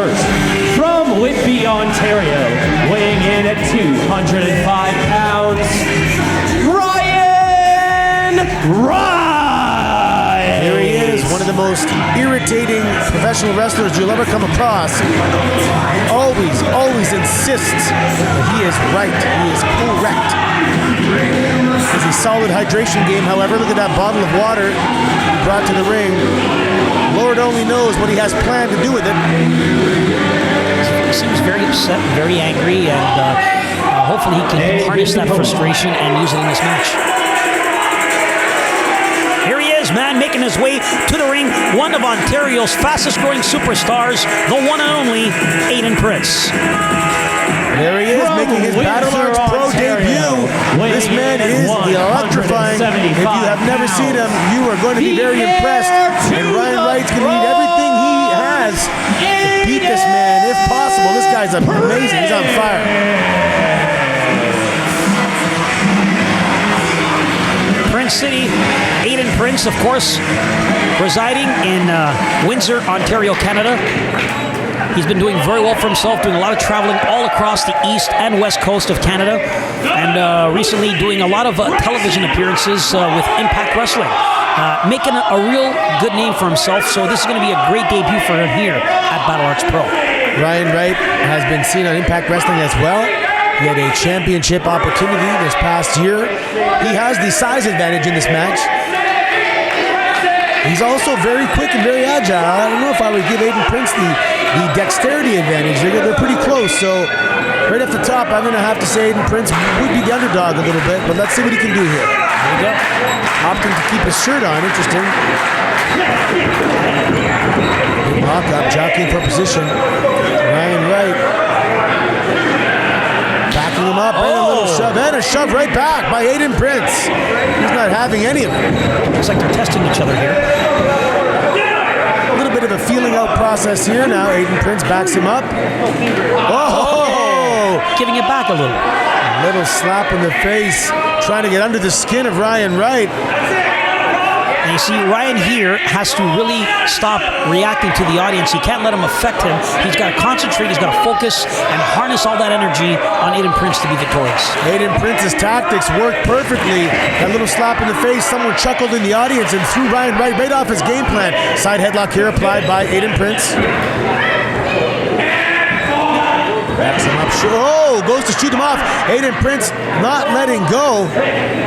first, from Whitby, Ontario, weighing in at 205 pounds, Ryan Wright! Here he is, one of the most irritating professional wrestlers you'll ever come across. He always insists that he is right, he is correct. It's a solid hydration game, however. Look at that bottle of water he brought to the ring. Lord only knows what he has planned to do with it. He seems very upset, very angry, and hopefully he can harness that frustration and use it in this match. Here he is, man, making his way to the ring. One of Ontario's fastest-growing superstars, the one and only Aiden Prince. There he is, making his Battle Arts Pro debut. This man is electrifying. If you have never seen him, you are going to be very impressed. And Ryan Wright's going to need everything he has to beat this man, if possible. This guy's amazing. He's on fire. Prince City, Aiden Prince, of course, residing in Windsor, Ontario, Canada. He's been doing very well for himself, doing a lot of traveling all across the east and west coast of Canada, and recently doing a lot of television appearances with Impact Wrestling, making a real good name for himself. So this is going to be a great debut for him here at Battle Arts Pro. Ryan Wright has been seen on Impact Wrestling as well. He had a championship opportunity this past year. He has the size advantage in this match. He's also very quick and very agile. I don't know if I would give Aiden Prince the dexterity advantage. They're pretty close, so right off the top, I'm going to have to say Aiden Prince would be the underdog a little bit, but let's see what he can do here. There we go. Opting to keep his shirt on. Interesting. Lock-up, jockeying for position. Ryan Wright backing him up, and a little shove, and a shove right back by Aiden Prince. He's not having any of it. Looks like they're testing each other here. A little bit of a feeling out process here. Now Aiden Prince backs him up. Oh! Giving it back a little. A little slap in the face, trying to get under the skin of Ryan Wright. And you see, Ryan here has to really stop reacting to the audience. He can't let him affect him. He's got to concentrate, he's got to focus, and harness all that energy on Aiden Prince to be victorious. Aiden Prince's tactics worked perfectly. That little slap in the face, someone chuckled in the audience and threw Ryan Wright right off his game plan. Side headlock here applied by Aiden Prince. Backs him up. Oh, goes to shoot him off. Aiden Prince not letting go.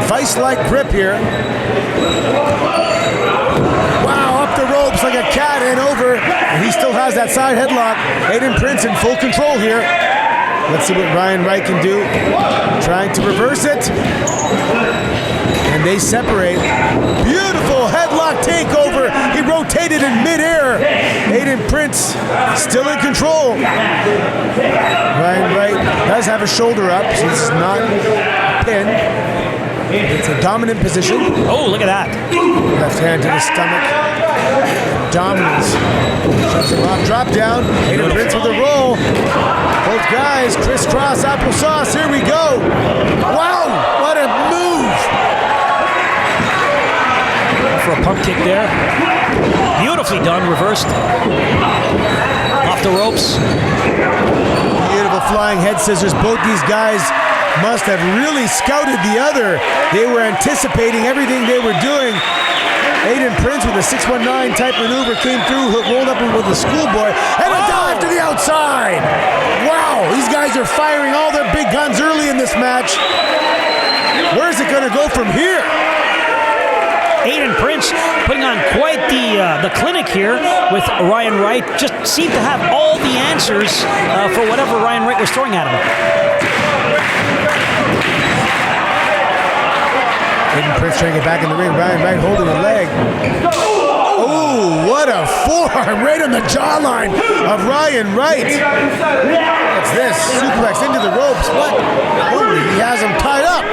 Vice-like grip here. Wow, up the ropes like a cat and over. And he still has that side headlock. Aiden Prince in full control here. Let's see what Ryan Wright can do. Trying to reverse it. And they separate. Beautiful headlock takeover. He rotated in midair. Aiden Prince still in control. Ryan Wright does have a shoulder up, so this is not a pin. It's a dominant position. Oh, look at that. Left hand to the stomach. Dominance. Shoves him off. Drop down. Aiden Prince with a roll. Both guys crisscross applesauce. Here we go. Wow, what a move. For a pump kick there. Beautifully done, reversed. Off the ropes. Beautiful flying head scissors. Both these guys must have really scouted the other. They were anticipating everything they were doing. Aiden Prince with a 619 type maneuver came through, rolled up with a schoolboy, and a dive to the outside. Wow, these guys are firing all their big guns early in this match. Where's it going to go from here? Aiden Prince putting on quite the clinic here with Ryan Wright. Just seemed to have all the answers for whatever Ryan Wright was throwing at him. Aiden Prince trying to get back in the ring. Ryan Wright holding a leg. Oh, what a forearm right on the jawline of Ryan Wright. What's this? Suplex into the ropes. What? Holy, he has him tied up.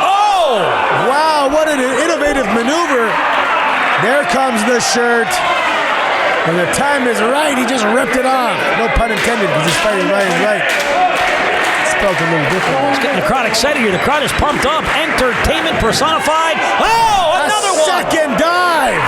Oh! Wow, what an innovative maneuver. There comes the shirt. When the time is right, he just ripped it off. No pun intended, because he's fighting Ryan Wright. Felt a little different. It's getting the crowd excited here. The crowd is pumped up. Entertainment personified. Oh, another one. Second dive.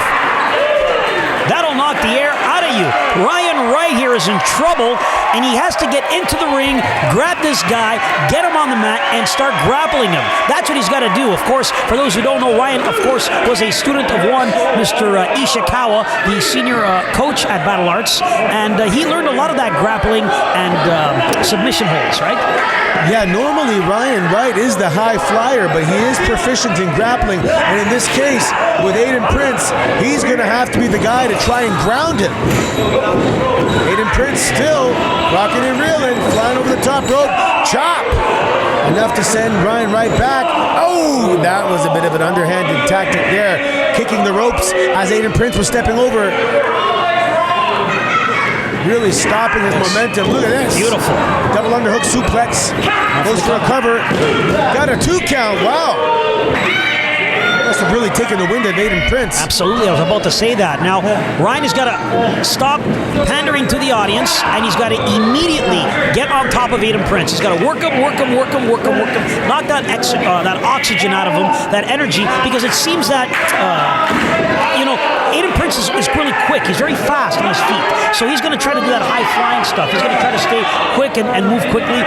That'll knock the air out of you. Ryan Wright Wright here is in trouble, and he has to get into the ring, grab this guy, get him on the mat, and start grappling him. That's what he's got to do. Of course, for those who don't know, Ryan, of course, was a student of one, Mr. Ishikawa, the senior coach at Battle Arts, and he learned a lot of that grappling and submission holds, right? Yeah, normally Ryan Wright is the high flyer, but he is proficient in grappling. And in this case, with Aiden Prince, he's going to have to be the guy to try and ground him. Aiden Prince still rocking and reeling, flying over the top rope. Chop! Enough to send Ryan Wright back. Oh, that was a bit of an underhanded tactic there. Kicking the ropes as Aiden Prince was stepping over. Really stopping his momentum. Look at this. Beautiful. Double underhook suplex. Goes for a cover. Got a 2 count. Wow. Must have really taken the wind of Aiden Prince. Absolutely. I was about to say that. Now, Ryan has got to stop pandering to the audience, and he's got to immediately get on top of Aiden Prince. He's got to work him. Knock that oxygen out of him, that energy, because it seems that, Aiden Prince is really quick. He's very fast on his feet. So he's going to try to do that high-flying stuff. He's going to try to stay quick and move quickly.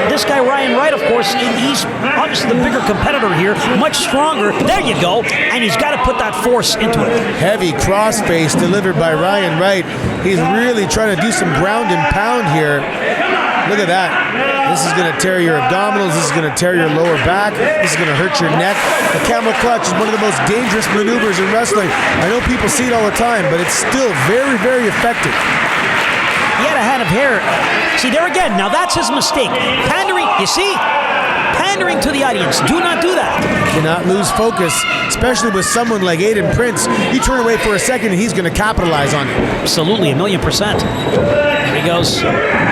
This guy, Ryan Wright, of course, he's obviously the bigger competitor here, much stronger. There you go. And he's got to put that force into it. Heavy crossface delivered by Ryan Wright. He's really trying to do some ground and pound here. Look at that. This is going to tear your abdominals. This is going to tear your lower back. This is going to hurt your neck. The camel clutch is one of the most dangerous maneuvers in wrestling. I know people see it all the time, but it's still very, very effective. He had a head of hair. See, there again. Now that's his mistake. Pandering, you see? Pandering to the audience. Do not do that. Cannot lose focus, especially with someone like Aiden Prince. You turn away for a second and he's going to capitalize on it. Absolutely, 1,000,000%. There he goes.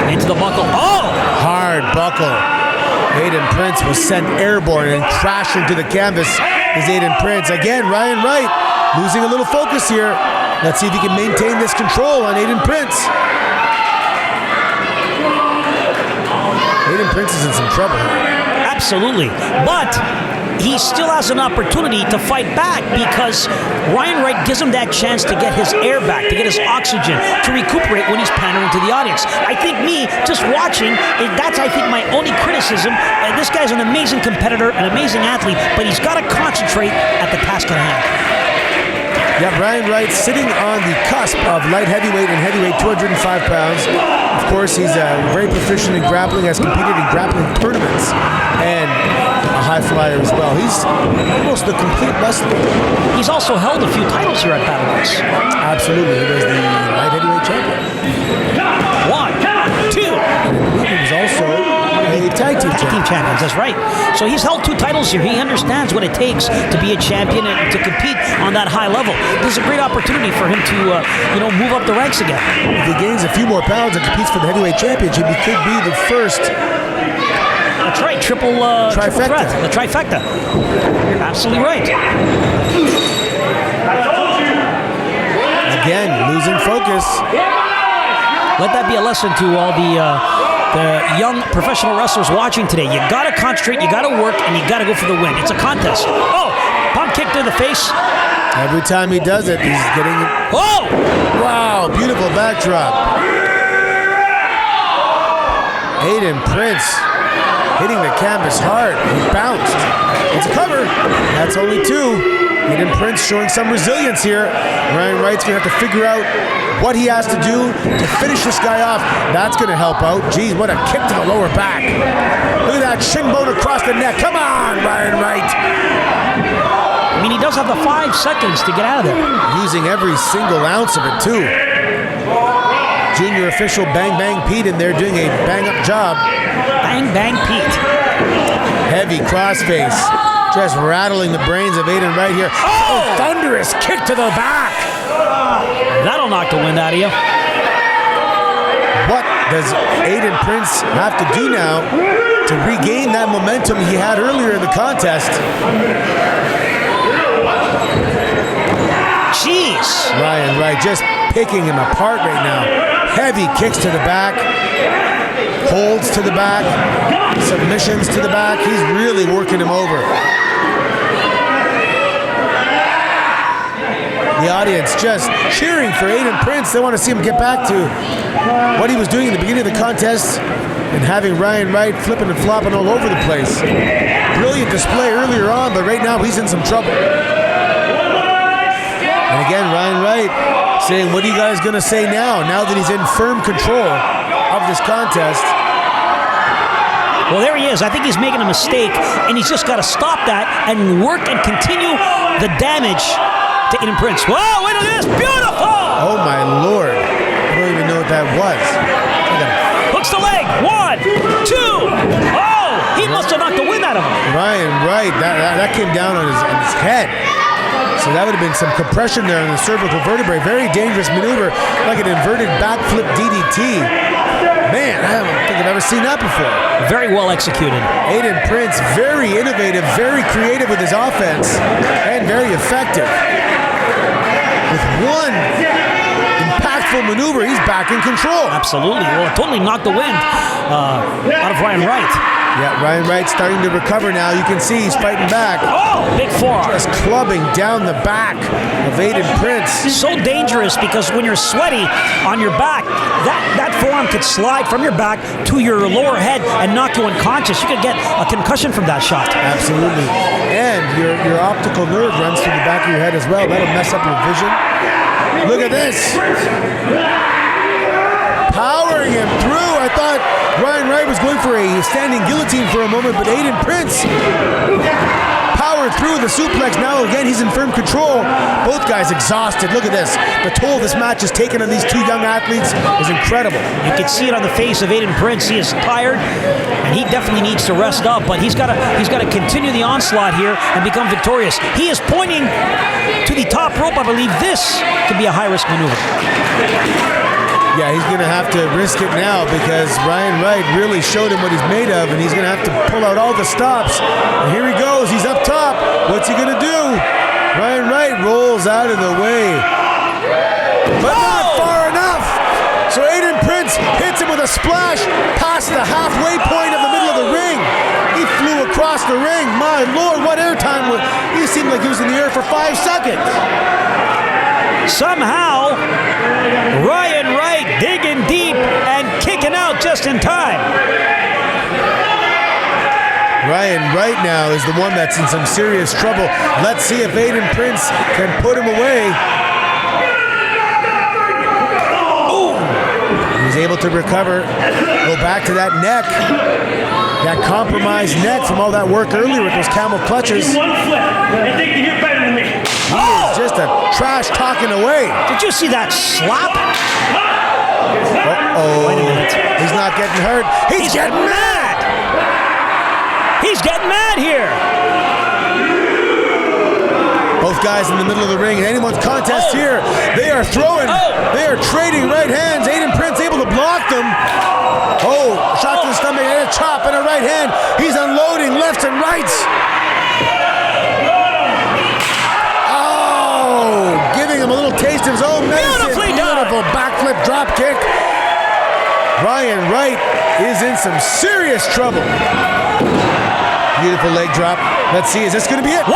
Into the buckle. Oh! Hard buckle. Aiden Prince was sent airborne and crashing to the canvas is Aiden Prince. Again, Ryan Wright losing a little focus here. Let's see if he can maintain this control on Aiden Prince. Aiden Prince is in some trouble here. Absolutely. But he still has an opportunity to fight back because Ryan Wright gives him that chance to get his air back, to get his oxygen, to recuperate when he's pandering to the audience. I think just watching, that's, I think, my only criticism. This guy's an amazing competitor, an amazing athlete, but he's got to concentrate at the task at hand. Yeah, Ryan Wright sitting on the cusp of light heavyweight and heavyweight, 205 pounds. Of course, he's very proficient in grappling, has competed in grappling tournaments, and a high flyer as well. He's almost the complete wrestler. He's also held a few titles here at Battle Arts. Absolutely. He was the light heavyweight champion. 1, 2. He was also a tag team champion. That's right. So he's held 2 titles here. He understands what it takes to be a champion and to compete on that high level. This is a great opportunity for him to, move up the ranks again. If he gains a few more pounds and competes for the heavyweight championship, he could be the first. That's right. Triple threat. The trifecta. You're absolutely right. Again, losing focus. Let that be a lesson to all the young professional wrestlers watching today. You got to concentrate, you got to work, and you got to go for the win. It's a contest. Oh, pump kick to the face. Every time he does it, he's getting... Oh! Wow, beautiful backdrop. Aiden Prince hitting the canvas hard. He bounced. It's a cover. That's only 2. Aiden Prince showing some resilience here. Ryan Wright's going to have to figure out what he has to do to finish this guy off. That's going to help out. Geez, what a kick to the lower back. Look at that shin bone across the neck. Come on, Ryan Wright. I mean, he does have the 5 seconds to get out of there. Using every single ounce of it, too. Junior official Bang Bang Pete in there doing a bang-up job. Bang Bang Pete. Heavy crossface. Just rattling the brains of Aiden Wright here. Oh, thunderous kick to the back. That'll knock the wind out of you. What does Aiden Prince have to do now to regain that momentum he had earlier in the contest? Jeez. Ryan Wright just picking him apart right now. Heavy kicks to the back. Holds to the back. Submissions to the back. He's really working him over. The audience just cheering for Aiden Prince. They want to see him get back to what he was doing in the beginning of the contest and having Ryan Wright flipping and flopping all over the place. Brilliant display earlier on, but right now he's in some trouble. And again, Ryan Wright saying, what are you guys going to say now that he's in firm control of this contest? Well, there he is. I think he's making a mistake, and he's just got to stop that and work and continue the damage to Aiden Prince. Whoa, wait a minute, this beautiful! Oh my Lord. I don't even know what that was. Hooks the leg. 1, 2. Oh, he must have knocked the wind out of him. Ryan Wright, that came down on his head. So that would have been some compression there on the cervical vertebrae. Very dangerous maneuver, like an inverted backflip DDT. Man, I don't think I've ever seen that before. Very well executed. Aiden Prince, very innovative, very creative with his offense, and very effective. With one impactful maneuver, he's back in control. Absolutely. Well, it totally knocked the wind out of Ryan Wright. Yeah, Ryan Wright's starting to recover now. You can see he's fighting back. Oh, big forearm. Just clubbing down the back of Aiden Prince. So dangerous because when you're sweaty on your back, that forearm could slide from your back to your lower head and knock you unconscious. You could get a concussion from that shot. Absolutely. And your optical nerve runs through the back of your head as well. That'll mess up your vision. Look at this. Powering him through. I thought Ryan Wright was going for a standing guillotine for a moment, but Aiden Prince powered through the suplex. Now again, he's in firm control. Both guys exhausted. Look at this. The toll this match has taken on these two young athletes is incredible. You can see it on the face of Aiden Prince. He is tired, and he definitely needs to rest up, but he's got to continue the onslaught here and become victorious. He is pointing to the top rope. I believe this could be a high-risk maneuver. Yeah, he's going to have to risk it now because Ryan Wright really showed him what he's made of, and he's going to have to pull out all the stops. And here he goes. He's up top. What's he going to do? Ryan Wright rolls out of the way. But not far enough. So Aiden Prince hits him with a splash past the halfway point of the middle of the ring. He flew across the ring. My Lord, what airtime. He seemed like he was in the air for 5 seconds. Somehow, Ryan Wright digging deep and kicking out just in time. Ryan Wright now is the one that's in some serious trouble. Let's see if Aiden Prince can put him away. Ooh. He's able to recover, go back to that neck. That compromised neck from all that work earlier with those camel clutches. One flip. I think you're better than me. He is just a trash talking away. Did you see that slap? Uh-oh. Wait a minute. He's not getting hurt. He's getting mad. He's getting mad here. Both guys in the middle of the ring. In anyone's contest here, they are throwing. They are trading right hands. Aiden Prince able to block them. Oh, shot to the stomach and a chop and a right hand. He's unloading lefts and rights. Oh, giving him a little taste of his own medicine. Beautifully done. Beautiful backflip drop kick. Ryan Wright is in some serious trouble. Beautiful leg drop. Let's see, is this going to be it? 1,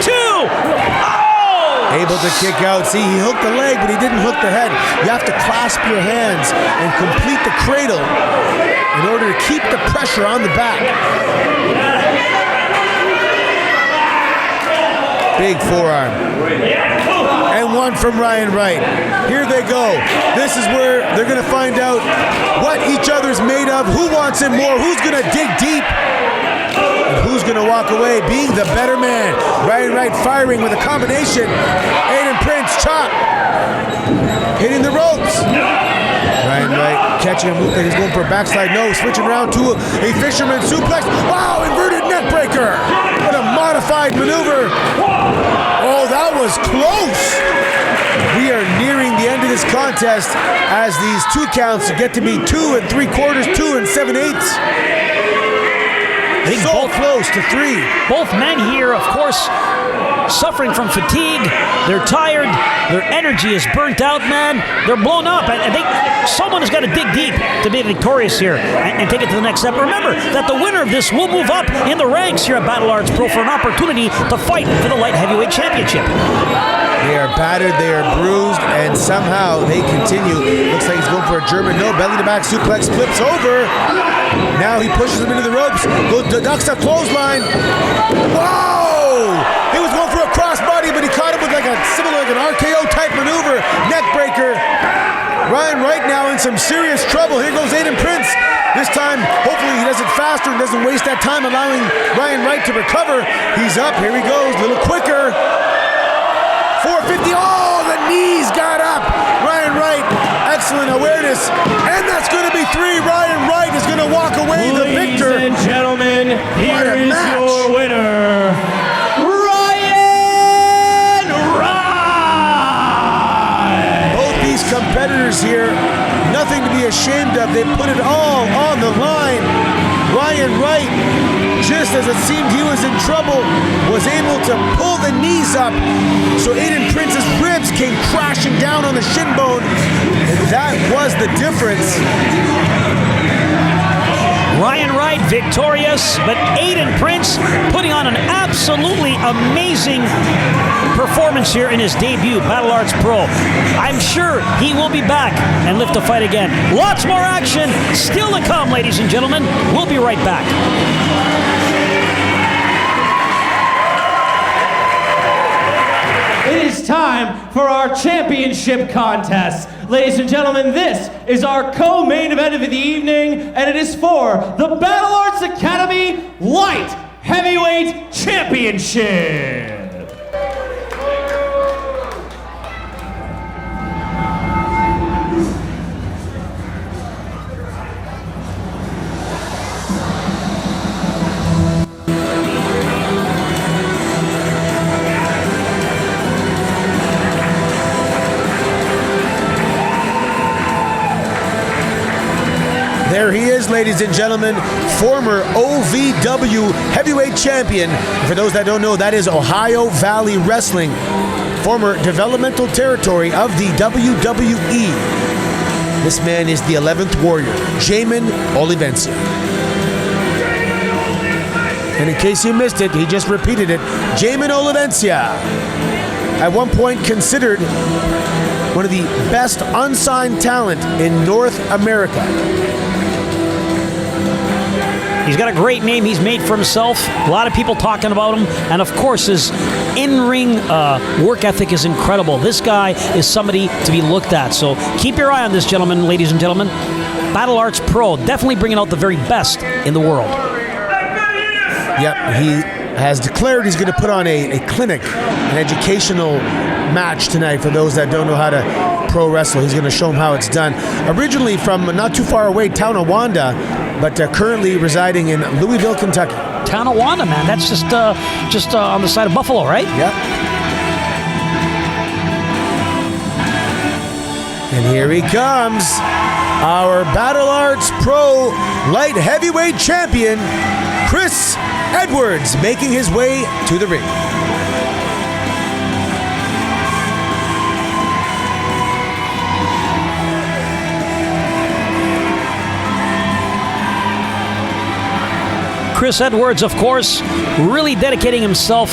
2. Oh! Able to kick out. See, he hooked the leg, but he didn't hook the head. You have to clasp your hands and complete the cradle in order to keep the pressure on the back. Big forearm. And one from Ryan Wright. Here they go. This is where they're going to find out what each other's made of, who wants it more, who's going to dig deep, and who's going to walk away being the better man. Ryan Wright firing with a combination. Aiden Prince chop. Hitting the ropes. Ryan Wright catching him. He's going for a backslide. No, switching around to a fisherman suplex. Wow, inverted neck breaker. What a modified maneuver. Oh, that was close. We are nearing the end of this contest as these 2 counts get to be 2 3/4, 2 7/8. I think so close to 3. Both men here, of course, suffering from fatigue. They're tired. Their energy is burnt out, man. They're blown up. I think someone has got to dig deep to be victorious here and take it to the next step. Remember that the winner of this will move up in the ranks here at Battle Arts Pro for an opportunity to fight for the light heavyweight championship. They are battered, they are bruised, and somehow they continue. Looks like he's going for a German no, belly to back suplex, flips over. Now he pushes him into the ropes, ducks a clothesline. Whoa! He was going for a crossbody, but he caught him with like a similar, like an RKO type maneuver, neck breaker. Ryan Wright now in some serious trouble. Here goes Aiden Prince. This time, hopefully he does it faster and doesn't waste that time allowing Ryan Wright to recover. He's up, here he goes, a little quicker. 450, oh, the knees got up. Ryan Wright, excellent awareness. And that's gonna be 3. Ryan Wright is gonna walk away the victor. Ladies and gentlemen, here is match. your winner, competitors here, nothing to be ashamed of. They put it all on the line. Ryan Wright, just as it seemed he was in trouble, was able to pull the knees up so Aiden Prince's ribs came crashing down on the shin bone, and that was the difference. Ryan Wright victorious, but Aiden Prince putting on an absolutely amazing performance here in his debut Battle Arts Pro. I'm sure he will be back and live to fight again. Lots more action still to come, ladies and gentlemen. We'll be right back. It is time for our championship contest. Ladies and gentlemen, this is our co-main event of the evening, and it is for the Battle Arts Academy Light Heavyweight Championship. There he is, ladies and gentlemen, former OVW heavyweight champion. For those that don't know, that is Ohio Valley Wrestling, former developmental territory of the WWE. This man is the 11th Warrior, Jamin Olivencia. And in case you missed it, he just repeated it, Jamin Olivencia, at one point considered one of the best unsigned talent in North America. He's got a great name he's made for himself. A lot of people talking about him. And of course, his in-ring work ethic is incredible. This guy is somebody to be looked at. So keep your eye on this gentleman, ladies and gentlemen. Battle Arts Pro, definitely bringing out the very best in the world. Yep, he has declared he's going to put on a clinic, an educational match tonight for those that don't know how to pro wrestle. He's going to show them how it's done. Originally from not too far away, Tonawanda, but currently residing in Louisville, Kentucky. Tonawanda, man, that's just on the side of Buffalo, right? Yep. And here he comes, our Battle Arts Pro Light Heavyweight Champion, Chris Edwards, making his way to the ring. Chris Edwards, of course, really dedicating himself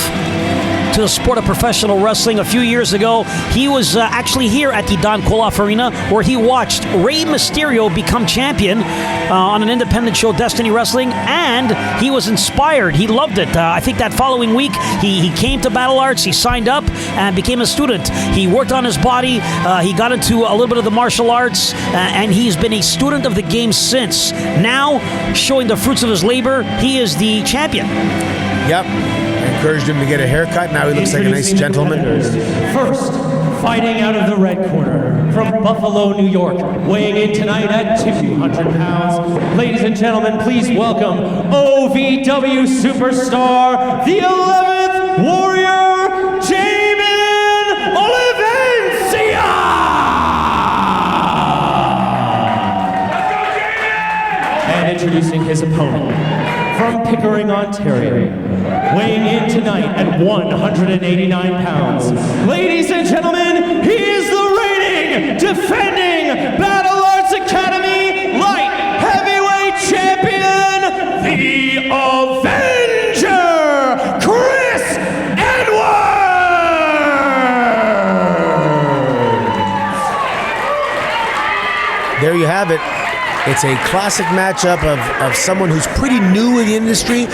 to the sport of professional wrestling. A few years ago, he was actually here at the Don Koloff Arena where he watched Rey Mysterio become champion on an independent show, Destiny Wrestling, and he was inspired. He loved it. I think that following week, he came to Battle Arts, he signed up and became a student. He worked on his body, he got into a little bit of the martial arts, and he's been a student of the game since. Now, showing the fruits of his labor, he is the champion. Yep. Encouraged him to get a haircut. Now he looks like a nice gentleman. First, fighting out of the red corner from Buffalo, New York, weighing in tonight at 200 pounds. Ladies and gentlemen, please welcome OVW superstar, the 11th Warrior, Jamin Olivencia! And introducing his opponent, from Pickering, Ontario, weighing in tonight at 189 pounds. Ladies and gentlemen, he is the reigning, defending Battle Arts Academy Light Heavyweight Champion, the Avenger, Chris Edwards! there you have it. It's a classic matchup of someone who's pretty new in the industry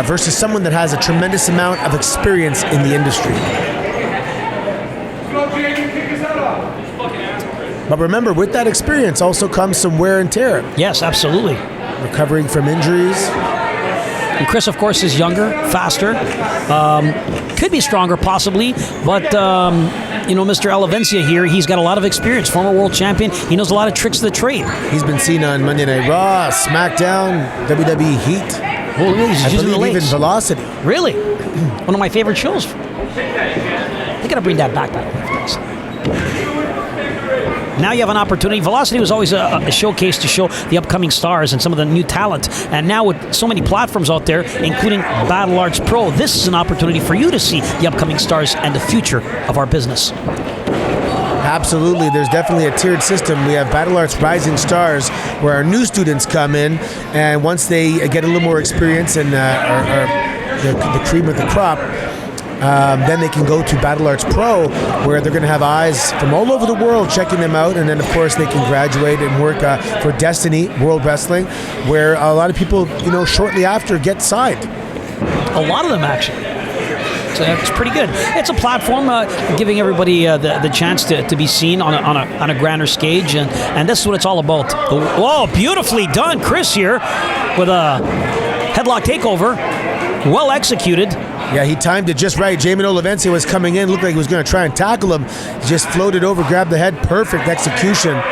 versus someone that has a tremendous amount of experience in the industry. But remember, with that experience also comes some wear and tear. Yes, absolutely. Recovering from injuries. And Chris, of course, is younger, faster, could be stronger possibly, but Mr. Olivencia here, he's got a lot of experience, former world champion. He knows a lot of tricks of the trade. He's been seen on Monday Night Raw, SmackDown, WWE Heat. Well, he's I using the believe even legs. Velocity. Really? One of my favorite shows. They gotta bring that back. Now you have an opportunity. Velocity was always a showcase to show the upcoming stars and some of the new talent. And now with so many platforms out there, including Battle Arts Pro, this is an opportunity for you to see the upcoming stars and the future of our business. Absolutely. There's definitely a tiered system. We have Battle Arts Rising Stars, where our new students come in, and once they get a little more experience and are the cream of the crop, then they can go to Battle Arts Pro, where they're going to have eyes from all over the world checking them out, and then of course they can graduate and work for Destiny World Wrestling, where a lot of people, shortly after get signed. A lot of them actually. So it's pretty good. It's a platform giving everybody the chance to be seen on a grander stage, and this is what it's all about. Whoa, beautifully done, Chris here with a headlock takeover, well executed. Yeah, he timed it just right. Jamin Olivencia was coming in, looked like he was going to try and tackle him. He just floated over, grabbed the head, perfect execution.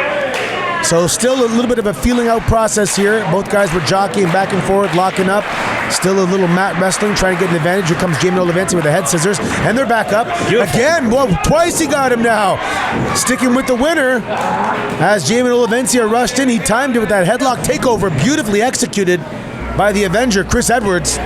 So still a little bit of a feeling out process here. Both guys were jockeying back and forth, locking up. Still a little mat wrestling, trying to get an advantage. Here comes Jamin Olivencia with the head scissors, and they're back up. Beautiful. Again, well, twice he got him now. Sticking with the winner. As Jamin Olivencia rushed in, he timed it with that headlock takeover, beautifully executed by the Avenger, Chris Edwards.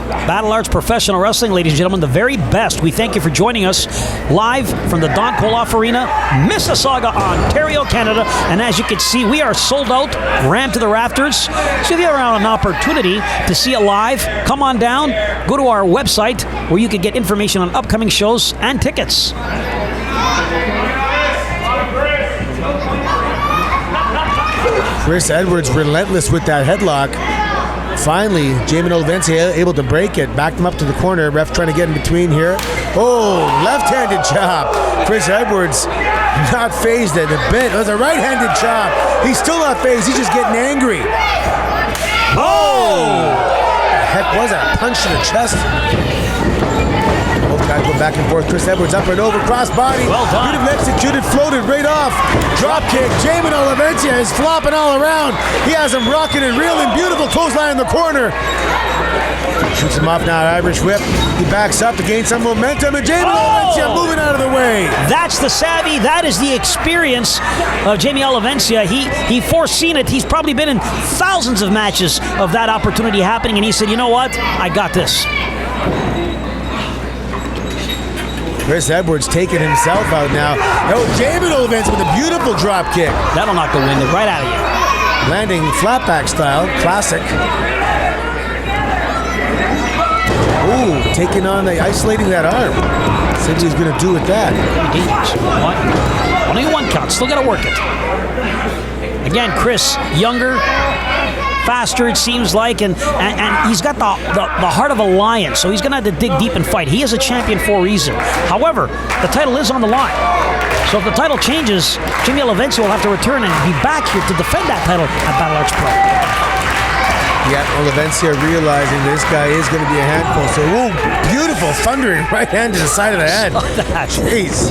Battle Arts Professional Wrestling, ladies and gentlemen, the very best. We thank you for joining us live from the Don Koloff Arena, Mississauga, Ontario, Canada. And as you can see, we are sold out, rammed to the rafters. So if you ever have an opportunity to see it live, come on down, go to our website where you can get information on upcoming shows and tickets. Chris Edwards relentless with that headlock. Finally, Jamin Olivencia able to break it. Backed him up to the corner. Ref trying to get in between here. Oh, left-handed chop. Chris Edwards not phased at the bit. It was a right-handed chop. He's still not phased. He's just getting angry. Oh! What the heck was that? Punch to the chest. Both guys go back and forth. Chris Edwards up and over, cross body. Well done. Beautifully executed, floated right off. Drop kick. Jamin Olivencia is flopping all around. He has him rocking and reeling. Beautiful clothesline in the corner. Shoots him off now, Irish whip. He backs up to gain some momentum, and Jamin Olivencia moving out of the way. That's the savvy. That is the experience of Jamin Olivencia. He foreseen it. He's probably been in thousands of matches of that opportunity happening, and he said, you know what? I got this. Chris Edwards taking himself out now. Oh, Jamin Olivencia with a beautiful drop kick. That'll knock the wind right out of you. Landing flatback style, classic. Ooh, taking on isolating that arm. See what he's going to do with that. Only one count. Still got to work it. Again, Chris, younger, faster it seems like, and he's got the heart of a lion, so he's going to have to dig deep and fight. He is a champion for a reason. However, the title is on the line. So if the title changes, Jamin Olivencia will have to return and be back here to defend that title at Battle Arts Pro. Yeah, Olivencia realizing this guy is going to be a handful. So, ooh, beautiful thundering right hand to the side of the head. Jeez.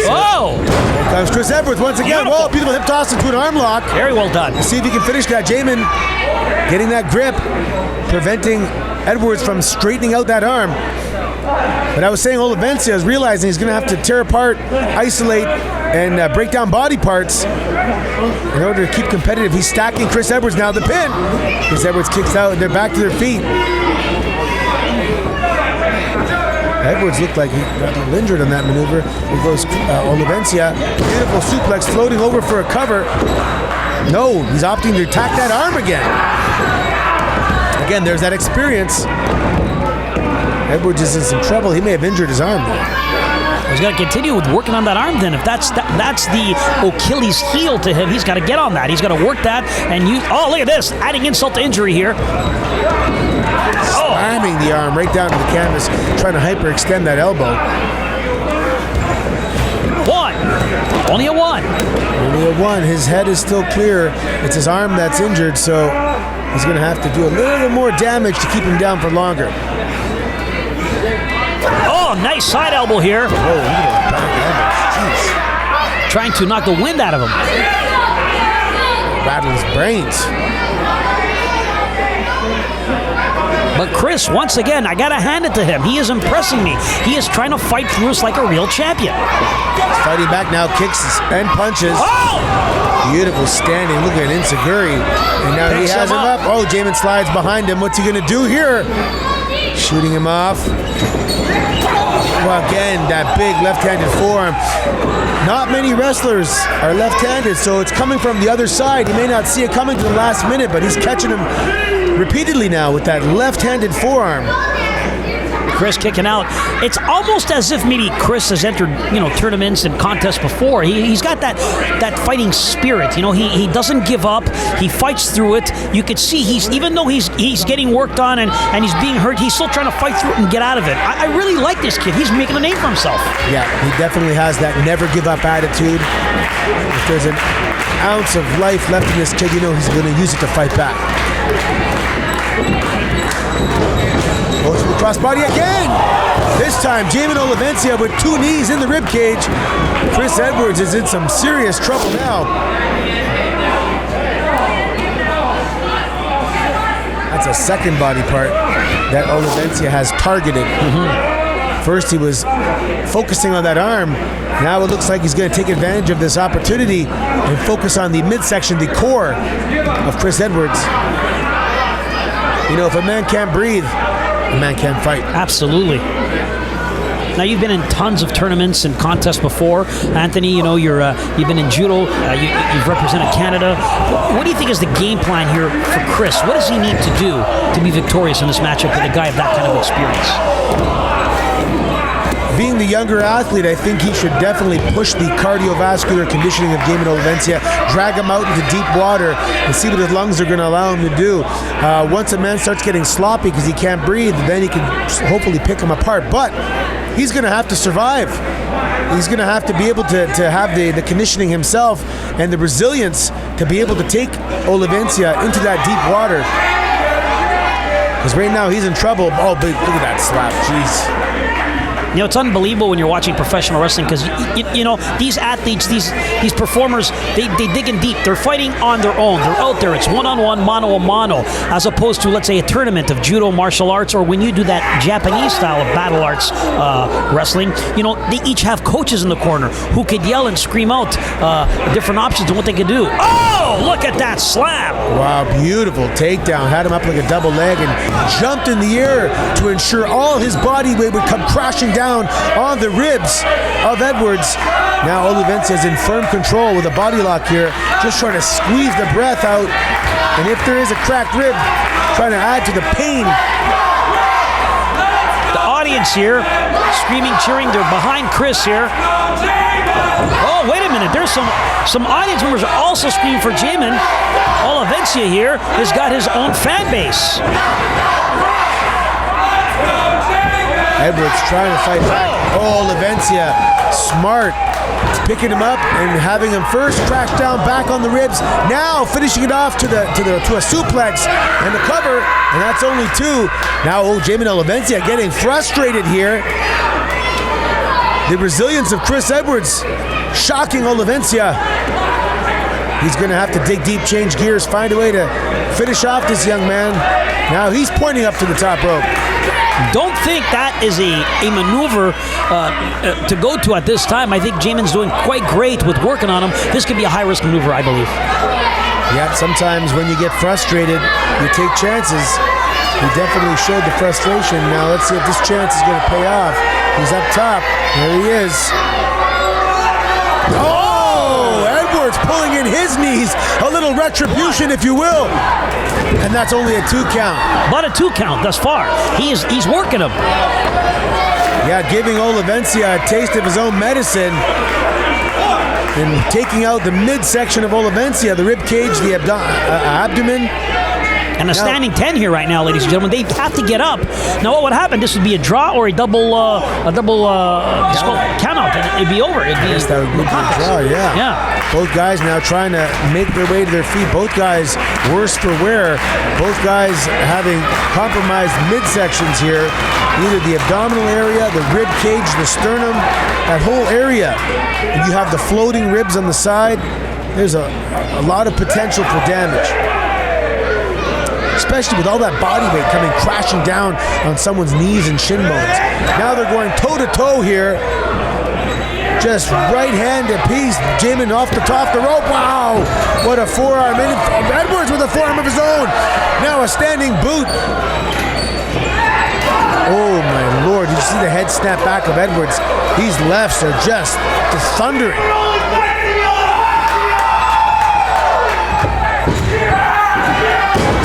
Whoa! Here comes Chris Edwards once again. Beautiful. Whoa, beautiful hip toss into an arm lock. Very well done. Let's see if he can finish that. Jamin getting that grip, preventing Edwards from straightening out that arm. But I was saying Olivencia is realizing he's going to have to tear apart, isolate, and break down body parts in order to keep competitive. He's stacking Chris Edwards now. The pin. Chris Edwards kicks out, and they're back to their feet. Edwards looked like he got a little injured on that maneuver. Here goes Olivencia. Beautiful suplex floating over for a cover. No, he's opting to attack that arm again. Again, there's that experience. Edwards is in some trouble. He may have injured his arm there. He's got to continue with working on that arm then. If that's the Achilles heel to him, he's got to get on that. He's got to work that and use... Oh, look at this. Adding insult to injury here. Slamming the arm right down to the canvas, trying to hyperextend that elbow. 1. Only a 1. Only a 1. His head is still clear. It's his arm that's injured, so he's going to have to do a little bit more damage to keep him down for longer. Oh, nice side elbow here. Oh, look at those back elbows. Jeez. Trying to knock the wind out of him. Rattle his brains. But Chris, once again, I got to hand it to him. He is impressing me. He is trying to fight through us like a real champion. He's fighting back now, kicks and punches. Oh! Beautiful standing. Look at Insaguri. And now he has him up. Oh, Jamin slides behind him. What's he going to do here? Shooting him off. Well, again, that big left-handed forearm. Not many wrestlers are left-handed, so it's coming from the other side. He may not see it coming to the last minute, but he's catching him repeatedly now with that left-handed forearm. Chris kicking out. It's almost as if maybe Chris has entered, tournaments and contests before. He's got that fighting spirit. He doesn't give up. He fights through it. You could see even though he's getting worked on and he's being hurt, he's still trying to fight through it and get out of it. I really like this kid. He's making a name for himself. Yeah, he definitely has that never give up attitude. If there's an ounce of life left in this kid, he's going to use it to fight back. Goes to the crossbody again. This time, Jamin Olivencia with 2 knees in the ribcage. Chris Edwards is in some serious trouble now. That's a second body part that Olivencia has targeted. First, he was focusing on that arm. Now it looks like he's going to take advantage of this opportunity and focus on the midsection, the core of Chris Edwards. If a man can't breathe, a man can't fight. Absolutely. Now, you've been in tons of tournaments and contests before, Anthony. You've been in judo. You've represented Canada. What do you think is the game plan here for Chris? What does he need to do to be victorious in this matchup with a guy of that kind of experience? Being the younger athlete, I think he should definitely push the cardiovascular conditioning of Jamin Olivencia, drag him out into deep water and see what his lungs are going to allow him to do. Once a man starts getting sloppy because he can't breathe, then he can hopefully pick him apart. But he's going to have to survive. He's going to have to be able to have the conditioning himself and the resilience to be able to take Olivencia into that deep water. Because right now he's in trouble. Oh, but look at that slap. Jeez. It's unbelievable when you're watching professional wrestling because, these athletes, these performers, they dig in deep. They're fighting on their own. They're out there. It's one-on-one, mano-a-mano, as opposed to, let's say, a tournament of judo, martial arts, or when you do that Japanese style of battle arts wrestling, they each have coaches in the corner who could yell and scream out different options and what they could do. Oh, look at that slam. Wow, beautiful takedown. Had him up like a double leg and jumped in the air to ensure all his body weight would come crashing down on the ribs of Edwards. Now Olivencia is in firm control with a body lock here, just trying to squeeze the breath out. And if there is a cracked rib, trying to add to the pain. The audience here, screaming, cheering. They're behind Chris here. Oh, wait a minute. There's some audience members are also screaming for Jamin. Olivencia here has got his own fan base. Edwards trying to fight back. Oh, Olivencia, smart. Picking him up and having him first crash down back on the ribs. Now finishing it off to a suplex and the cover, and that's only 2. Now, Jamin Olivencia getting frustrated here. The resilience of Chris Edwards shocking Olivencia. He's going to have to dig deep, change gears, find a way to finish off this young man. Now he's pointing up to the top rope. Don't think that is a maneuver to go to at this time. I think Jamin's doing quite great with working on him. This could be a high-risk maneuver, I believe. Yeah, sometimes when you get frustrated, you take chances. He definitely showed the frustration. Now let's see if this chance is going to pay off. He's up top. There he is. Oh, Edwards pulling in his knees. A little retribution, if you will. And that's only a 2 count. But a 2 count thus far. He's working him. Yeah, giving Olivencia a taste of his own medicine and taking out the midsection of Olivencia, the rib cage, the abdomen. And a standing 10 here right now, ladies and gentlemen. They have to get up. Now, what would happen? This would be a draw or a double count out. It'd be over. It'd be that would be a draw, yeah. Both guys now trying to make their way to their feet. Both guys worse for wear. Both guys having compromised midsections here. Either the abdominal area, the rib cage, the sternum, that whole area. And you have the floating ribs on the side. There's a lot of potential for damage. Especially with all that body weight coming crashing down on someone's knees and shin bones. Now they're going toe-to-toe here. Just right hand apiece. Jamin off the top of the rope. Wow! What a forearm. Edwards with a forearm of his own. Now a standing boot. Oh my Lord. Did you see the head snap back of Edwards? These lefts are just thundering.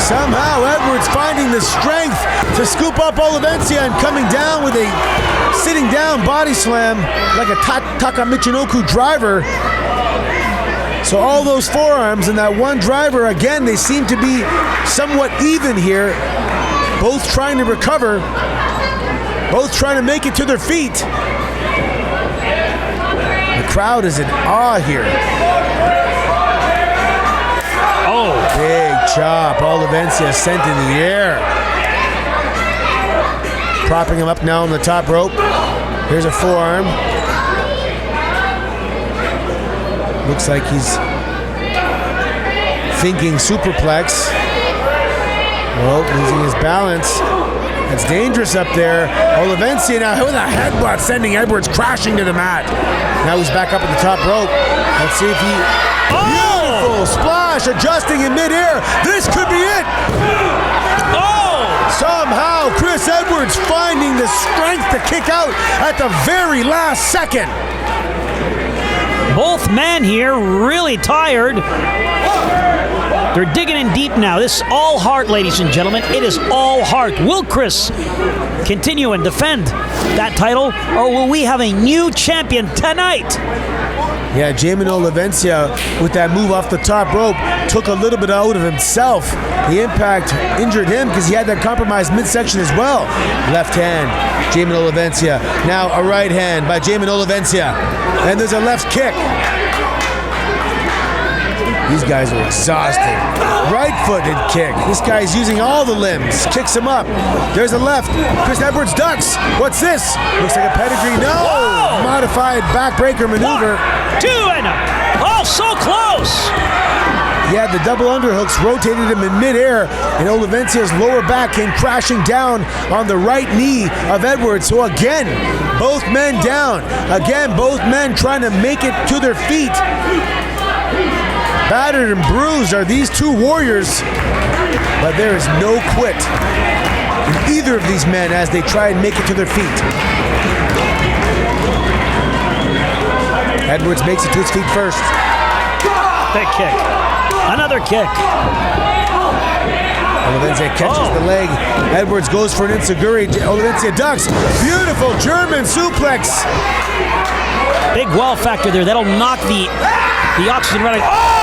Somehow Edwards finding the strength to scoop up Olivencia and coming down with a sitting down body slam like a Taka Michinoku driver. So all those forearms and that one driver, again, they seem to be somewhat even here. Both trying to recover. Both trying to make it to their feet. The crowd is in awe here. Oh, big chop. Olivencia sent in the air. Propping him up now on the top rope. Here's a forearm. Looks like he's thinking superplex. Oh, losing his balance. It's dangerous up there. Olivencia now with a headbutt sending Edwards crashing to the mat. Now he's back up at the top rope. Let's see if he... Beautiful splash, adjusting in midair. This could be it. Oh! Somehow Chris Edwards finding the strength to kick out at the very last second. Both men here really tired. They're digging in deep now. This is all heart, ladies and gentlemen. It is all heart. Will Chris continue and defend that title, or will we have a new champion tonight? Yeah, Jamin Olivencia with that move off the top rope took a little bit out of himself. The impact injured him because he had that compromised midsection as well. Left hand, Jamin Olivencia. Now a right hand by Jamin Olivencia. And there's a left kick. These guys are exhausted. Right-footed kick. This guy's using all the limbs. Kicks him up. There's a left. Chris Edwards ducks. What's this? Looks like a pedigree. No! Whoa! Modified backbreaker maneuver. 1, 2, and oh, so close! Yeah, the double underhooks rotated him in midair, and Olivencia's lower back came crashing down on the right knee of Edwards. So again, both men down. Again, both men trying to make it to their feet. Battered and bruised are these two warriors, but there is no quit in either of these men as they try and make it to their feet. Edwards makes it to his feet first. Big kick. Another kick. Olivencia catches the leg. Edwards goes for an enziguri. Olivencia ducks. Beautiful German suplex. Big wow factor there. That'll knock the oxygen right. Oh!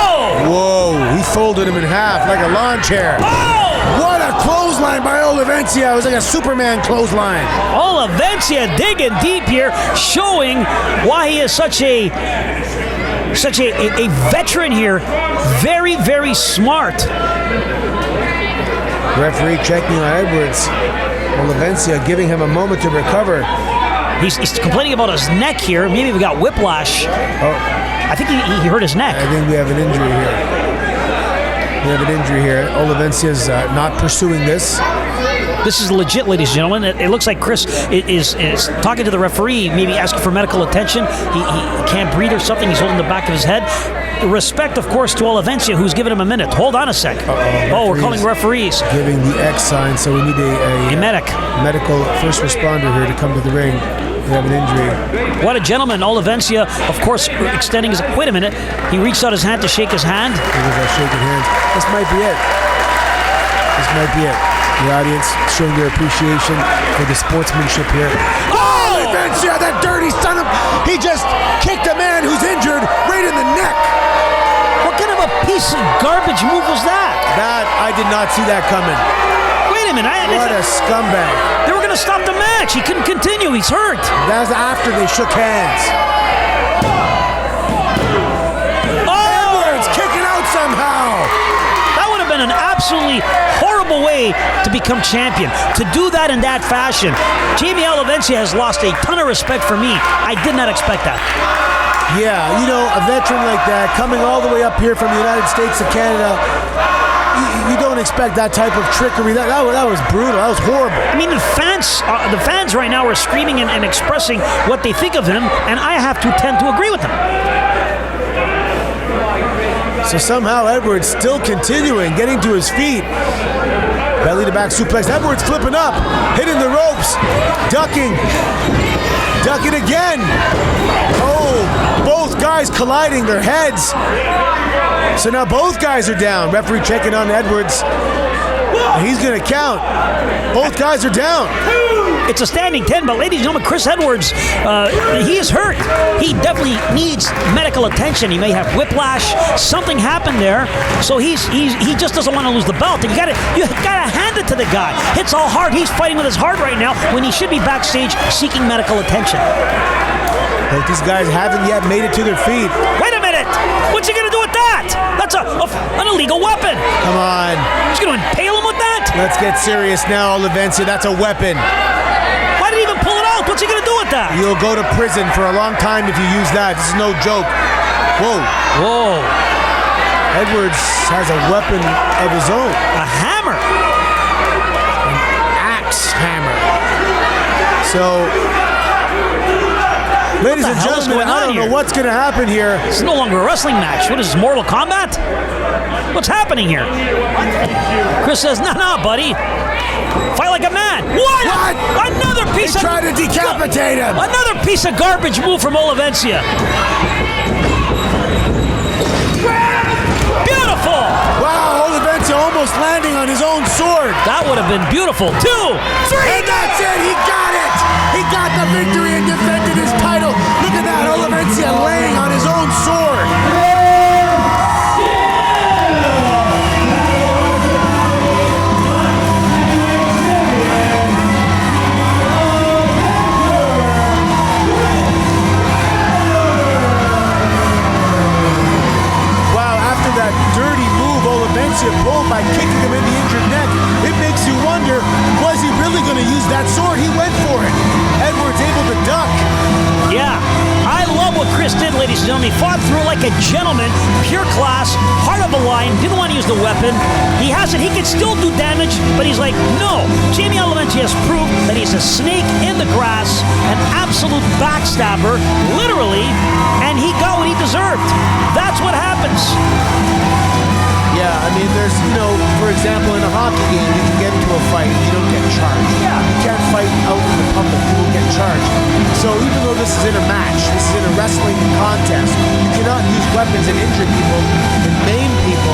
Whoa, he folded him in half like a lawn chair. Oh! What a clothesline by Olivencia. It was like a Superman clothesline. Olivencia digging deep here, showing why he is such a veteran here. Very, very smart. Referee checking on Edwards. Olivencia giving him a moment to recover. He's complaining about his neck here. Maybe we got whiplash. Oh. I think he hurt his neck. I think we have an injury here. Olivencia's not pursuing this. This is legit, ladies and gentlemen. It looks like Chris is talking to the referee, maybe asking for medical attention. He can't breathe or something. He's holding the back of his head. Respect, of course, to Olivencia, who's given him a minute. Hold on a sec. We're calling referees. Giving the X sign, so we need a medical first responder here to come to the ring. We have an injury. What a gentleman. Olivencia, of course, extending his... Wait a minute. He reached out his hand to shake his hand. Shaking hands. This might be it. The audience showing their appreciation for the sportsmanship here. Oh! Olivencia, that dirty son of... He just kicked a man who's injured right in the neck. What kind of a piece of garbage move was that? That, I did not see that coming. Wait a minute. What a scumbag. They were going to stop the match. He couldn't continue. He's hurt. That was after they shook hands. Edwards kicking out somehow. That would have been an absolutely horrible way to become champion. To do that in that fashion. Jamin Olivencia has lost a ton of respect for me. I did not expect that. Yeah, you know, a veteran like that coming all the way up here from the United States to Canada, you don't expect that type of trickery. That was brutal. That was horrible. I mean, the fans right now are screaming and expressing what they think of him, and I have to tend to agree with them. So somehow Edwards still continuing, getting to his feet. Belly to back suplex. Edwards flipping up, hitting the ropes, ducking again. Oh, both guys colliding their heads. So now both guys are down. Referee checking on Edwards. He's going to count. Both guys are down. It's a standing 10, but ladies and gentlemen, Chris Edwards, he is hurt. He definitely needs medical attention. He may have whiplash. Something happened there, so he just doesn't want to lose the belt. And you gotta hand it to the guy. Hits all hard. He's fighting with his heart right now when he should be backstage seeking medical attention. But these guys haven't yet made it to their feet. Wait a minute! What's he gonna do with that? That's an illegal weapon. Come on. He's gonna impale him with that? Let's get serious now, Olivencia. That's a weapon. Why did he even pull it out? What's he gonna do with that? You'll go to prison for a long time if you use that. This is no joke. Whoa. Edwards has a weapon of his own. A hammer. An axe hammer. So, ladies and gentlemen, I don't know what's going to happen here. It's no longer a wrestling match. What is this, Mortal Kombat? What's happening here? Chris says, no, buddy. Fight like a man. What? Another piece of... Try to decapitate him. Another piece of garbage move from Olivencia. Beautiful. Wow, Olivencia almost landing on his own sword. That would have been beautiful. 2, 3. And that's it. He got it. He got the victory and defended his title. Look at that. Olivencia laying on his own sword. That dirty move Olivencia pulled by kicking him in the injured neck, it makes you wonder, was he really going to use that sword? He went for it. Edwards able to duck. Yeah, I love what Chris did, ladies and gentlemen. He fought through like a gentleman, pure class, heart of the line, didn't want to use the weapon. He has it, he can still do damage, but he's like, no. Jamin Olivencia has proved that he's a snake in the grass, an absolute backstabber, literally, and he got what he deserved. That's what happens. Yeah, I mean, there's, for example, in a hockey game, you can get into a fight and you don't get charged. Yeah. You can't fight out in the public, you will get charged. So even though this is in a match, this is in a wrestling contest, you cannot use weapons and injure people and maim people.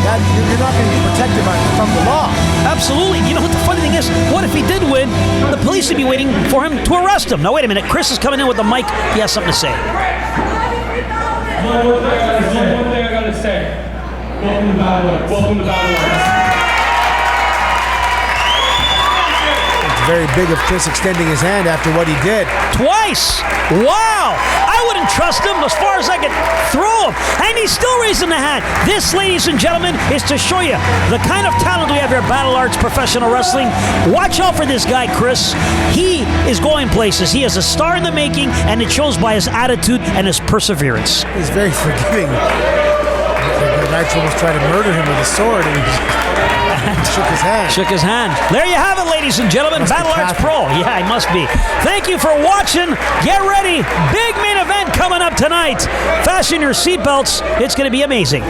That you're not going to be protected from the law. Absolutely. You know what the funny thing is? What if he did win? The police would be waiting for him to arrest him. Now, wait a minute. Chris is coming in with the mic. He has something to say. One thing I gotta say. Welcome to Battle Arts. Welcome to Battle Arts. It's very big of Chris extending his hand after what he did. Twice! Wow! I wouldn't trust him as far as I could throw him. And he's still raising the hand. This, ladies and gentlemen, is to show you the kind of talent we have here at Battle Arts Professional Wrestling. Watch out for this guy, Chris. He is going places. He is a star in the making, and it shows by his attitude and his perseverance. He's very forgiving. The Knights almost tried to murder him with a sword, and he shook his hand. Shook his hand. There you have it, ladies and gentlemen. Battle Arts Pro. Yeah, he must be. Thank you for watching. Get ready. Big main event coming up tonight. Fasten your seatbelts. It's going to be amazing.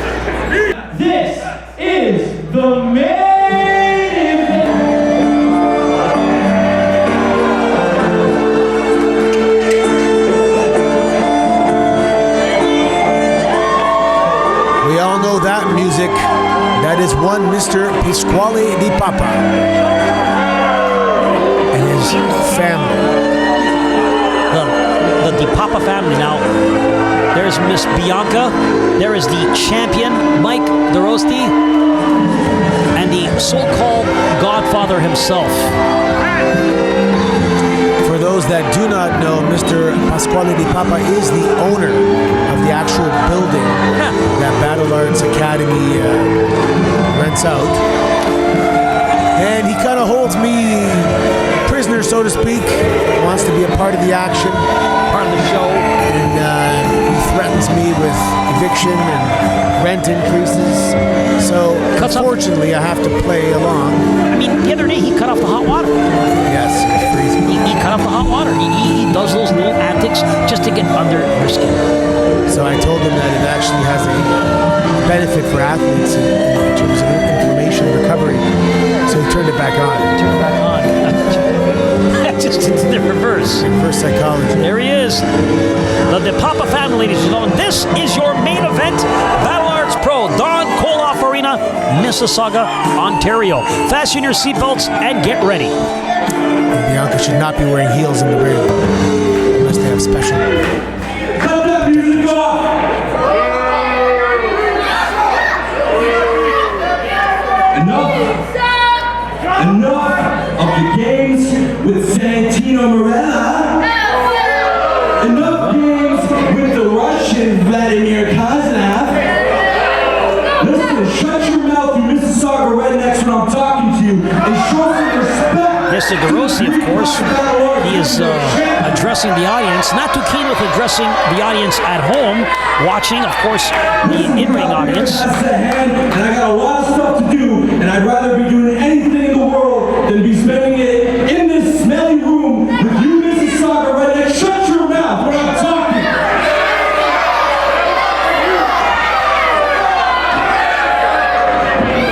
This is the main event. We all know that music. That is one Mr. Pasquale Di Papa and his family. the DiPapa family. Now, there's Miss Bianca. There is the champion, Mike DeRosti, and the so-called Godfather himself. For those that do not know, Mr. Pasquale DiPapa is the owner of the actual building that Battle Arts Academy rents out. And he kind of holds me prisoner, so to speak. Wants to be a part of the action, Part of the show. and he threatens me with eviction and rent increases. So unfortunately, I have to play along. I mean, the other day he cut off the hot water. Yes, it's freezing. He cut off the hot water. He does those little antics just to get under your skin. So I told him that it actually has a benefit for athletes in terms of inflammation and recovery. So he turned it back on. Turn it back on. Just into the reverse. Reverse psychology. There he is. The DiPapa family, ladies and gentlemen. This is your main event. Battle Arts Pro, Don Koloff Arena, Mississauga, Ontario. Fasten your seatbelts and get ready. And Bianca should not be wearing heels in the ring unless they have special. Cut that music off! Enough of the games with Santino Marella. Enough games with the Russian Vladimir Kozlov. Listen, shut your mouth, you Mississauga rednecks, when I'm talking to you, and show some respect. Mr. DeRossi, of course, he is addressing the audience. Not too keen with addressing the audience at home, watching, of course, the in-ring audience. That's the hand, and I got a lot of stuff to do, and I'd rather be doing anything in the world than be spending it in this smelly room with you Mississauga rednecks. Shut your mouth when I'm talking.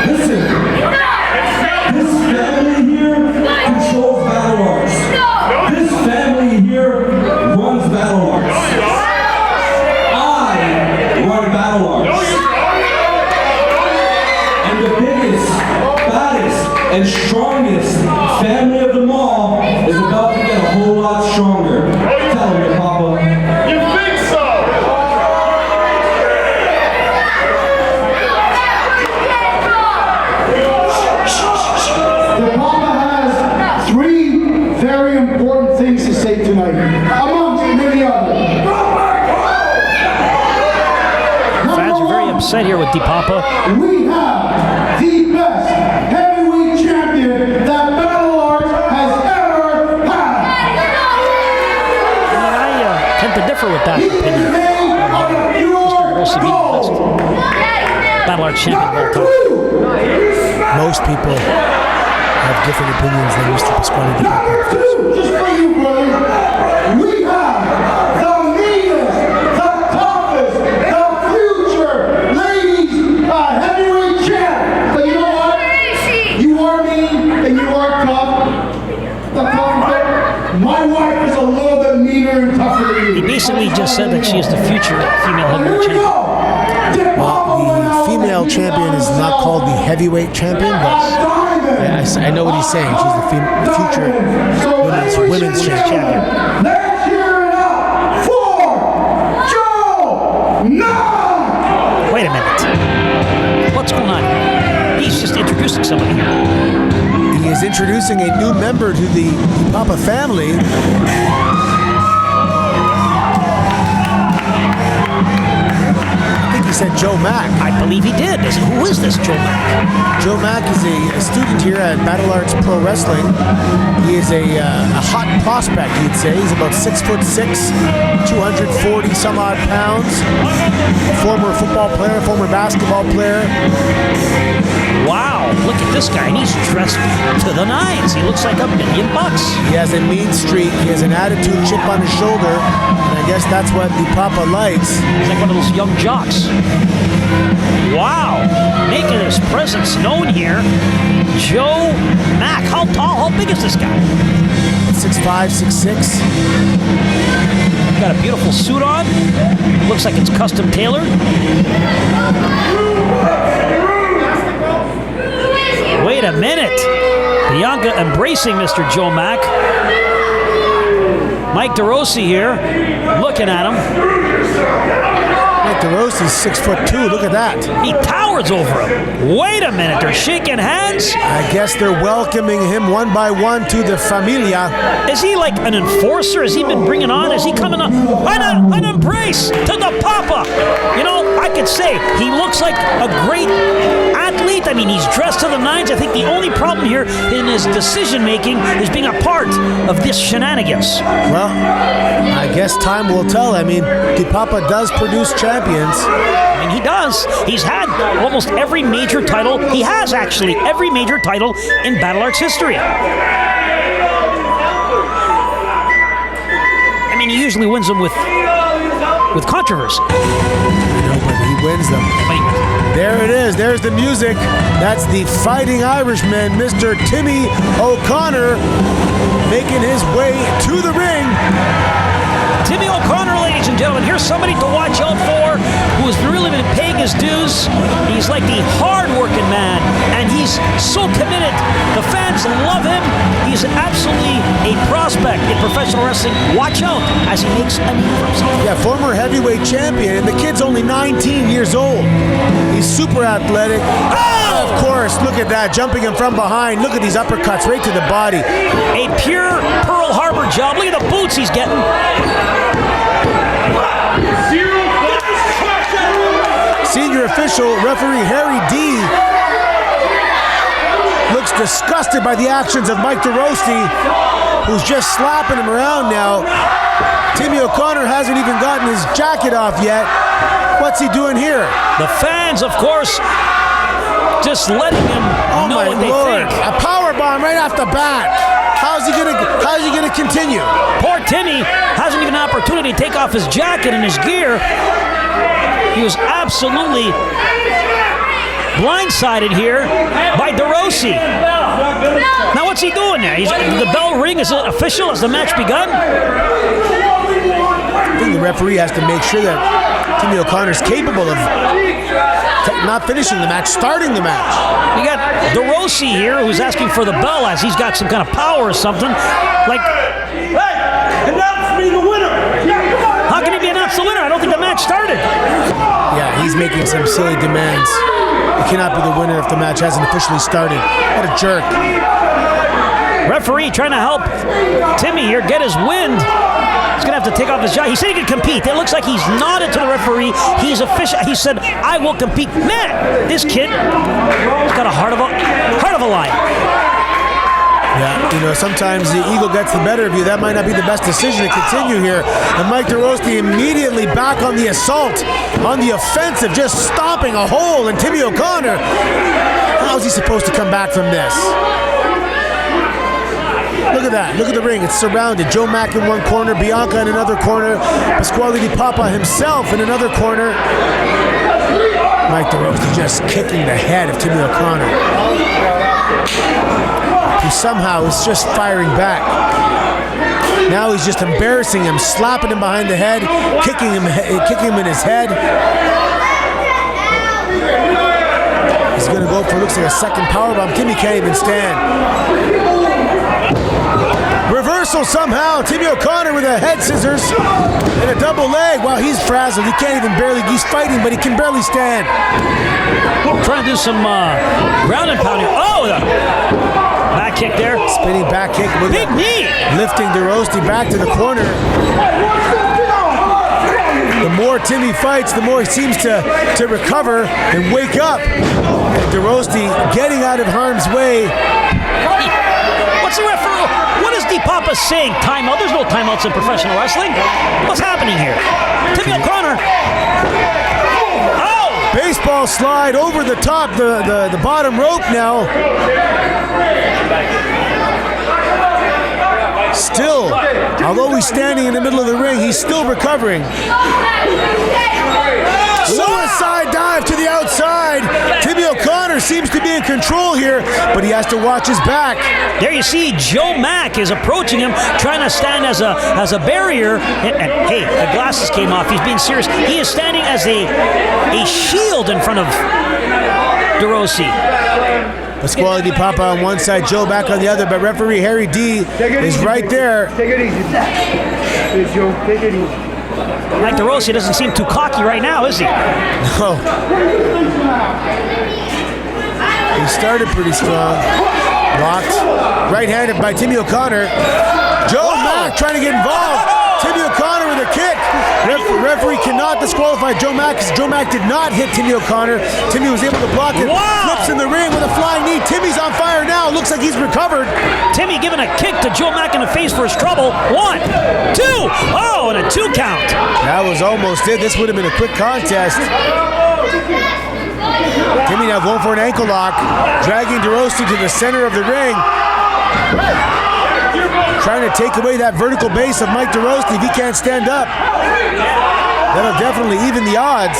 Listen, this family here controls Battle Arts. This family here runs Battle Arts. I run Battle Arts. And the biggest, baddest, and strongest family of them all is about to get a whole lot stronger. Tell me, Papa. You think so? The Papa has three very important things to say tonight, amongst many others. Fans are very upset here with DiPapa. We have the best heavyweight champion that Battle Arts has ever had. I tend to differ with that He is opinion. made of pure DeRossi being the best gold. Battle Arts champion of all Number time. two, Most people have different opinions than Mr. Pasquale DiPapa. number two, just for you, brother. We have the meanest, the toughest, the future ladies heavyweight champ. But you know what? You are mean and you are tough. The tough bit. My wife is a little bit meaner and tougher than He you. basically just said that she is the future female Here heavyweight we champion. go. The female champion is not called the heavyweight champion, but I know what he's saying. She's the future women's champion. Let's hear it out for Joe Knox! Wait a minute. What's going on here? He's just introducing somebody here. He is introducing a new member to the DiPapa family. I think he said Joe Mack. I believe he did. Who is this Joe Mack? Joe Mack is a student here at Battle Arts Pro Wrestling. He is a hot prospect, you'd say. He's about 6'6", 240 some odd pounds. Former football player, former basketball player. Wow, look at this guy, and he's dressed to the nines. He looks like $1 million. He has a mean streak. He has an attitude chip on his shoulder. And I guess that's what DiPapa likes. He's like one of those young jocks. Wow, making his presence known here. Joe Mack. How tall, how big is this guy? 6'5", 6'6". Got a beautiful suit on. Looks like it's custom tailored. Wait a minute. Bianca embracing Mr. Joe Mack. Mike DeRossi here, looking at him. Mike DeRossi's 6'2". Look at that. He towers over him. Wait a minute, they're shaking hands? I guess they're welcoming him one by one to the familia. Is he like an enforcer? Has he been bringing on? Is he coming on? An embrace to the Papa. You know, I could say he looks like a great athlete. I mean, he's dressed to the nines. I think the only problem here in his decision-making is being a part of this shenanigans. Well, I guess time will tell. I mean, the Papa does produce champions. I mean, he does. He's had almost every major title. He has, actually, every major title in Battle Arts history. I mean, he usually wins them with controversy. No, but he wins them. There it is. There's the music. That's the Fighting Irishman, Mr. Timmy O'Connor, making his way to the ring. Timmy O'Connor, ladies and gentlemen, here's somebody to watch out for who has really been paying his dues. He's like the hard-working man, and he's so committed. The fans love him. He's absolutely a prospect in professional wrestling. Watch out as he makes a name for himself. Yeah, former heavyweight champion, and the kid's only 19 years old. He's super athletic. Oh! Of course, look at that, jumping him from behind. Look at these uppercuts right to the body. A pure Pearl Harbor job. Look at the boots he's getting. Senior official referee Harry D looks disgusted by the actions of Mike DeRossi, who's just slapping him around now. Timmy O'Connor hasn't even gotten his jacket off yet. What's he doing here? The fans, of course, just letting him know what they think. A power bomb right off the bat. How's he gonna continue? Poor Timmy hasn't even an opportunity to take off his jacket and his gear. He was absolutely blindsided here by DeRossi. Now what's he doing there? The bell ring, is it official? Has the match begun? I think the referee has to make sure that Timmy O'Connor's capable of not finishing the match, starting the match. You got DeRossi here who's asking for the bell as he's got some kind of power or something. Like, Hey, announce me the winner! how can he be announced the winner? I don't think the match started. Yeah, he's making some silly demands. He cannot be the winner if the match hasn't officially started. What a jerk. Referee trying to help Timmy here get his wind. He's going to have to take off his jacket. He said he could compete. It looks like he's nodded to the referee. He's official. He said, I will compete. Man, this kid has got a heart of a lion. Yeah, you know, sometimes the ego gets the better of you. That might not be the best decision to continue here. And Mike DeRossi immediately back on the assault, on the offensive, just stomping a hole in Timmy O'Connor. How is he supposed to come back from this? Look at that. Look at the ring. It's surrounded. Joe Mack in one corner, Bianca in another corner, Pasquale Di Papa himself in another corner. Mike DeRossi just kicking the head of Timmy O'Connor, who somehow is just firing back. Now he's just embarrassing him, slapping him behind the head, kicking him in his head. He's gonna go for, looks like a second powerbomb. Timmy can't even stand. Reversal somehow. Timmy O'Connor with a head scissors and a double leg. Wow, he's frazzled. He can't even he's fighting, but he can barely stand. Trying to do some ground and pounding. Oh, the back kick there. Spinning back kick with Big knee. Lifting DeRossi back to the corner. The more Timmy fights, the more he seems to recover and wake up. And DeRossi getting out of harm's way. What's the referee? What is Di Papa saying? Timeout? There's no timeouts in professional wrestling. What's happening here? Timmy O'Connor. Oh! Baseball slide over the top, the bottom rope now. Still, although he's standing in the middle of the ring, he's still recovering. Suicide dive to the outside. Timmy O'Connor seems to be in control here, but he has to watch his back. There you see Joe Mack is approaching him, trying to stand as a barrier. And hey, the glasses came off. He's being serious. He is standing as a shield in front of DeRossi. Pasquale Di Papa on one side, Joe back on the other, but referee Harry D is right there. Take it easy. Please, Joe. Take it easy. Mike DeRossi doesn't seem too cocky right now, is he? No. He started pretty strong. Blocked. Right-handed by Timmy O'Connor. Joe Mack trying to get involved. Timmy O'Connor with a kick. Referee cannot disqualify Joe Mack because Joe Mack did not hit Timmy O'Connor. Timmy was able to block it. Wow. Flips in the ring with a flying knee. Timmy's on fire now. Looks like he's recovered. Timmy giving a kick to Joe Mack in the face for his trouble. 1, 2. Oh, and a 2 count. That was almost it. This would have been a quick contest. Timmy now going for an ankle lock, dragging DeRossi to the center of the ring. Trying to take away that vertical base of Mike DeRossi if he can't stand up. That'll definitely even the odds.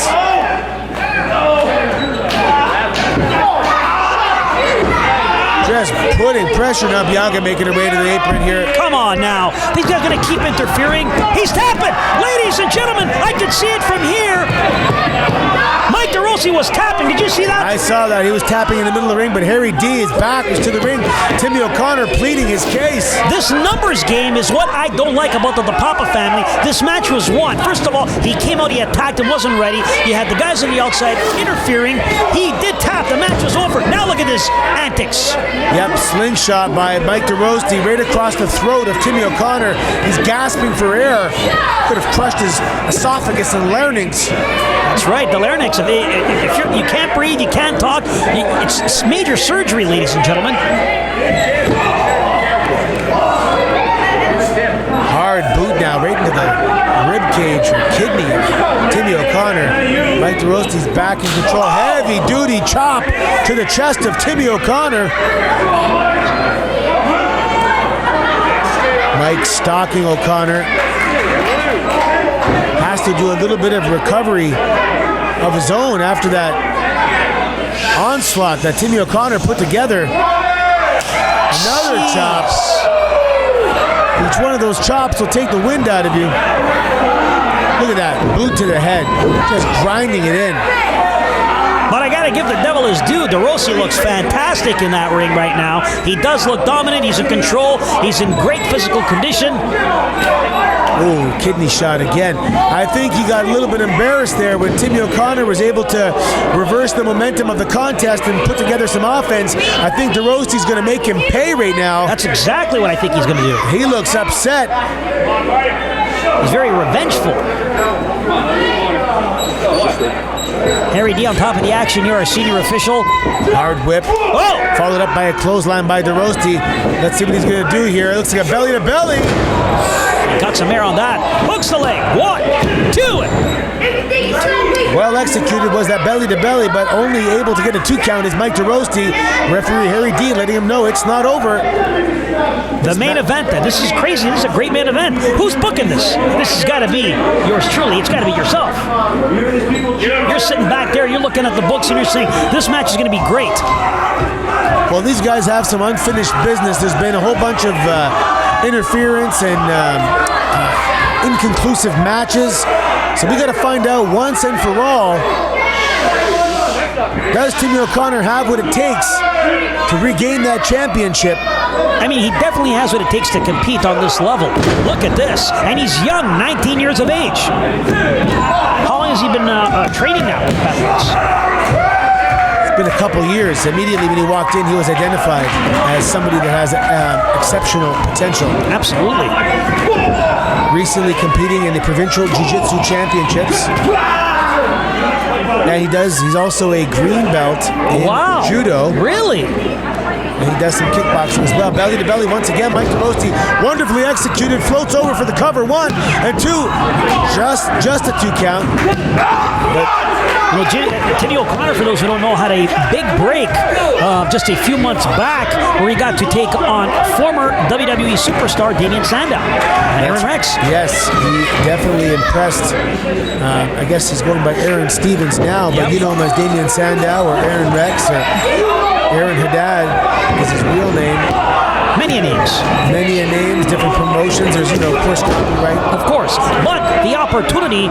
Just putting pressure on Bianca, making her way to the apron here. Come on now. These guys are going to keep interfering. He's tapping. Ladies and gentlemen, I can see it from here. Mike DeRossi was tapping. Did you see that? I saw that. He was tapping in the middle of the ring, but Harry D is back to the ring. Timmy O'Connor pleading his case. This numbers game is what I don't like about the Papa family. This match was won. First of all, he came out, he attacked and wasn't ready. You had the guys on the outside interfering. He did tap. The match was over. Now look at his antics. Yep, slingshot by Mike DeRossi right across the throat of Timmy O'Connor. He's gasping for air. Could have crushed his esophagus and larynx. That's right, the larynx. If you can't breathe, you can't talk. It's major surgery, ladies and gentlemen. Hard boot now, right into the rib cage or kidney of Timmy O'Connor. Mike DeRossi's back in control. Heavy duty chop to the chest of Timmy O'Connor. Mike stalking O'Connor. Has to do a little bit of recovery of his own after that onslaught that Timmy O'Connor put together. Another chop. Each one of those chops will take the wind out of you. Look at that, boot to the head, just grinding it in. But I gotta give the devil his due. DeRossi looks fantastic in that ring right now. He does look dominant, he's in control, he's in great physical condition. Oh, kidney shot again. I think he got a little bit embarrassed there when Timmy O'Connor was able to reverse the momentum of the contest and put together some offense. I think DeRossi's going to make him pay right now. That's exactly what I think he's going to do. He looks upset. He's very revengeful. Harry D on top of the action. You're a senior official. Hard whip. Oh! Followed up by a clothesline by DeRossi. Let's see what he's going to do here. It looks like a belly to belly. Got some air on that. Hooks the leg. 1, 2. Well executed was that belly to belly, but only able to get a 2 count is Mike DeRossi. Referee Harry D letting him know it's not over. The main event then. This is crazy. This is a great main event. Who's booking this? This has got to be yours truly. It's got to be yourself. You're sitting back there, you're looking at the books and you're saying, this match is going to be great. Well, these guys have some unfinished business. There's been a whole bunch of interference and inconclusive matches. So we got to find out once and for all, does Timmy O'Connor have what it takes to regain that championship? I mean, he definitely has what it takes to compete on this level. Look at this. And he's young, 19 years of age. How long has he been training now? It's been a couple years. Immediately when he walked in, he was identified as somebody that has exceptional potential. Absolutely. Recently competing in the Provincial Jiu-Jitsu Championships. And he's also a green belt in judo. Really? And he does some kickboxing as well. Belly to belly once again. Mike DeRossi wonderfully executed. Floats over for the cover. 1 and 2. Just a 2 count. But Timmy O'Connor, for those who don't know, had a big break just a few months back where he got to take on former WWE superstar Damian Sandow and Aaron Rex. Yes, he definitely impressed. I guess he's going by Aaron Stevens now, but you know him as Damian Sandow or Aaron Rex or Aaron Haddad is his real name. Many names. Many names, different promotions. There's, of course, copyright. Of course. But the opportunity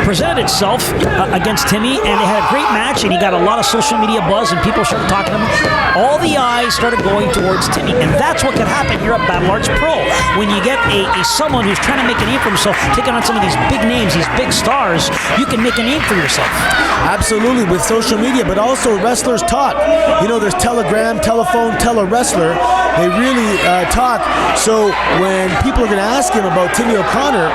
presented itself against Timmy, and they had a great match, and he got a lot of social media buzz, and people started talking to him. All the eyes started going towards Timmy, and that's what can happen here at Battle Arts Pro. When you get a someone who's trying to make a name for himself, taking on some of these big names, these big stars, you can make a name for yourself. Absolutely, with social media, but also wrestlers talk. There's Telegram, telephone, tele-wrestler. They really talk. So when people are going to ask him about Timmy O'Connor,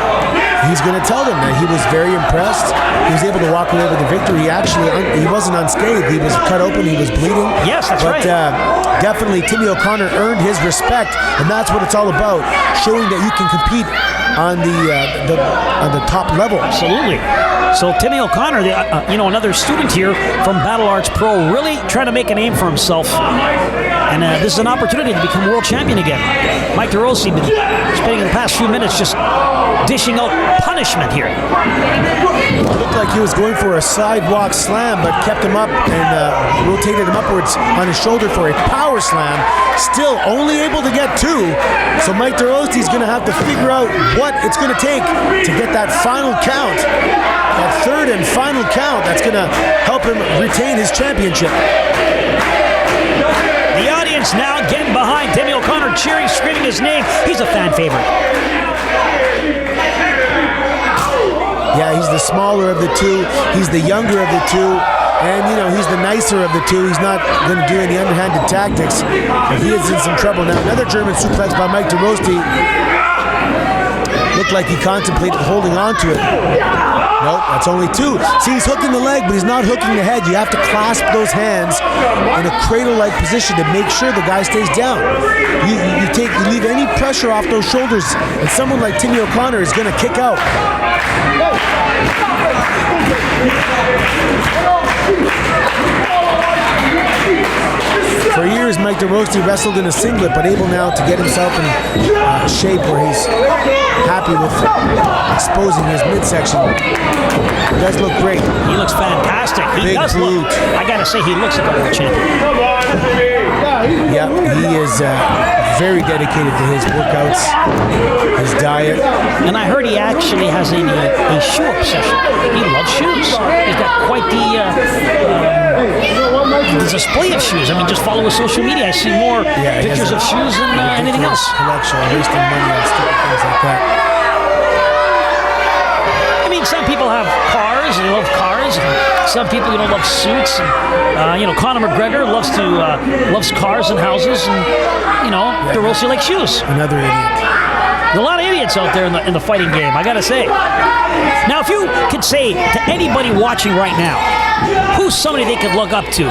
he's going to tell them that he was very impressed. He was able to walk away with the victory. He wasn't unscathed. He was cut open. He was bleeding. Yes, that's right. But definitely Timmy O'Connor earned his respect, and that's what it's all about, showing that you can compete on the top level. Absolutely. So Timmy O'Connor, another student here from Battle Arts Pro, really trying to make a name for himself. And this is an opportunity to become world champion again. Mike DeRossi been spending the past few minutes just dishing out punishment here. It looked like he was going for a sidewalk slam, but kept him up and rotated him upwards on his shoulder for a power slam. Still only able to get 2. So Mike DeRossi is going to have to figure out what it's going to take to get that final count. That third and final count that's going to help him retain his championship. The audience now getting behind Timmy O'Connor, cheering, screaming his name. He's a fan favorite. Yeah, he's the smaller of the two. He's the younger of the two. And, he's the nicer of the two. He's not going to do any underhanded tactics. But he is in some trouble now. Another German suplex by Mike DeRossi. Looked like he contemplated holding on to it. Nope, that's only 2. See, he's hooking the leg, but he's not hooking the head. You have to clasp those hands in a cradle-like position to make sure the guy stays down. You leave any pressure off those shoulders, and someone like Timmy O'Connor is going to kick out. For years, Mike DeRossi wrestled in a singlet, but able now to get himself in shape where he's happy with exposing his midsection. He does look great. He looks fantastic. He does look. I gotta say, he looks like a world champion. Yeah, he is very dedicated to his workouts, his diet. And I heard he actually has a shoe obsession. He loves shoes. He's got quite the display of shoes. I mean, just follow his social media. I see more pictures of shoes than anything else. Collection, wasting money on stupid things like that. I mean, some people have cars and they love cars. And some people, love suits. And, Conor McGregor loves cars and houses. And, DeRossi likes shoes. Another idiot. There's a lot of idiots out there in the fighting game, I gotta say. Now, if you could say to anybody watching right now, who's somebody they could look up to?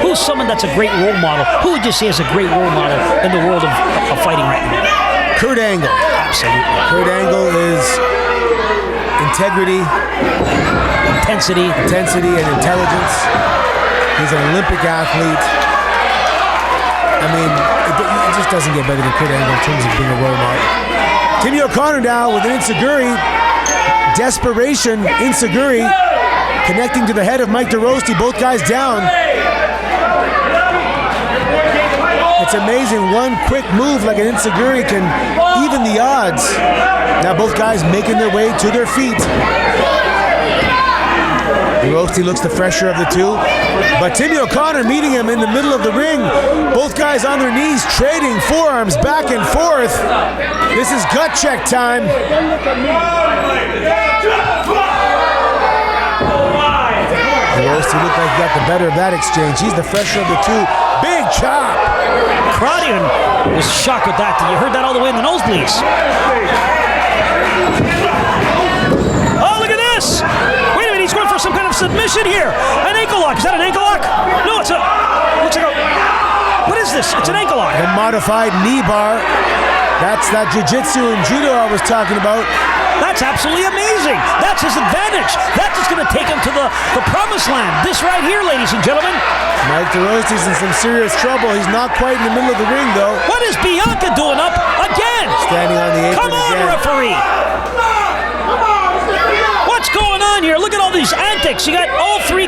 Who's someone that's a great role model? Who would you say is a great role model in the world of fighting right now? Kurt Angle. Absolutely. Kurt Angle is integrity, intensity, and intelligence. He's an Olympic athlete. I mean, it just doesn't get better than Kurt Angle in terms of being a role model. Timmy O'Connor now with an enziguri. Desperation, enziguri, connecting to the head of Mike DeRossi. Both guys down. It's amazing. One quick move like an enziguri can even the odds. Now both guys making their way to their feet. DeRossi looks the fresher of the two. But Timmy O'Connor meeting him in the middle of the ring. Both guys on their knees, trading forearms back and forth. This is gut check time. DeRossi looked like he got the better of that exchange. He's the fresher of the two. Big chop. Crowd even was shocked with that. You heard that all the way in the nosebleeds. Oh, look at this! Wait a minute, he's going for some kind of submission here. An ankle lock. Is that an ankle lock? No, looks like a... What is this? It's an ankle lock. The modified knee bar. That's that jiu-jitsu and judo I was talking about. That's absolutely amazing. That's his advantage. That's just going to take him to the promised land. This right here, ladies and gentlemen. Mike DeRossi's in some serious trouble. He's not quite in the middle of the ring, though. What is Bianca doing up again? Standing on the apron Come on, again. referee. What's going on on here? Look at all these antics. You got all three.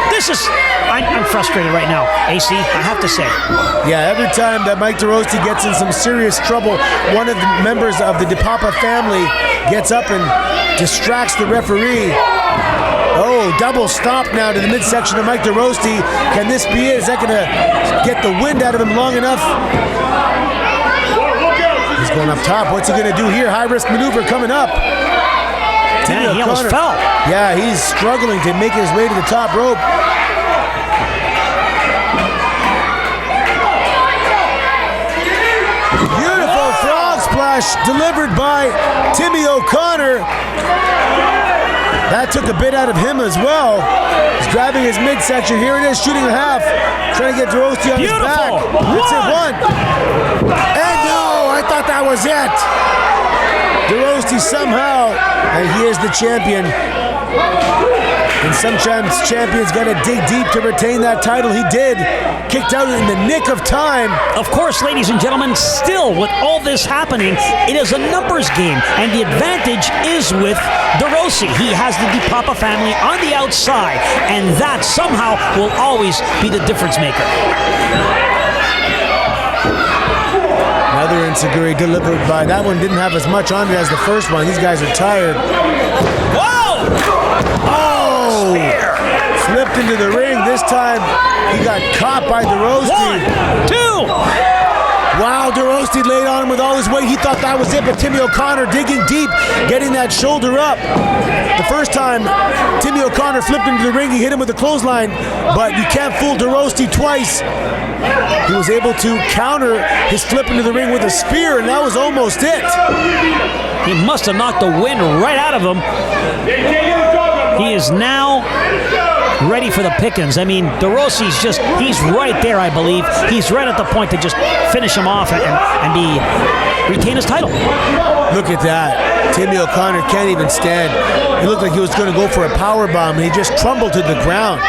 This is. I'm frustrated right now, AC. I have to say. Yeah, every time that Mike DeRosti gets in some serious trouble, one of the members of the DePapa family gets up and distracts the referee. Oh, double stomp now to the midsection of Mike DeRosti. Can this be it? Is that going to get the wind out of him long enough? He's going up top. What's he going to do here? High-risk maneuver coming up. Timmy O'Connor. He almost fell. Yeah, he's struggling to make his way to the top rope. Beautiful frog splash delivered by Timmy O'Connor. That took a bit out of him as well. He's grabbing his midsection. Here it is, shooting a half. Trying to get DeRosti on his back. That's it, one. And no, I thought that was it. DeRosti somehow, and he is the champion. And sometimes champions got to dig deep to retain that title. He did. Kicked out in the nick of time. Of course, ladies and gentlemen, still with all this happening, it is a numbers game, and the advantage is with DeRosi. He has the DePapa family on the outside, and that somehow will always be the difference maker. Another enziguri delivered by, that one didn't have as much on it as the first one. These guys are tired. Whoa! Oh! Spear. Slipped into the ring. This time he got caught by DeRosti. 1, 2. Wow, DeRosti laid on him with all his weight. He thought that was it, but Timmy O'Connor digging deep, getting that shoulder up. The first time Timmy O'Connor flipped into the ring, he hit him with a clothesline, but you can't fool DeRosti twice. He was able to counter his flip into the ring with a spear, and that was almost it. He must have knocked the wind right out of him. He is now ready for the pickings. I mean, DeRosi's just, he's right there, I believe. He's right at the point to just finish him off and retain his title. Look at that. Timmy O'Connor can't even stand. He looked like he was going to go for a power bomb, and he just crumbled to the ground.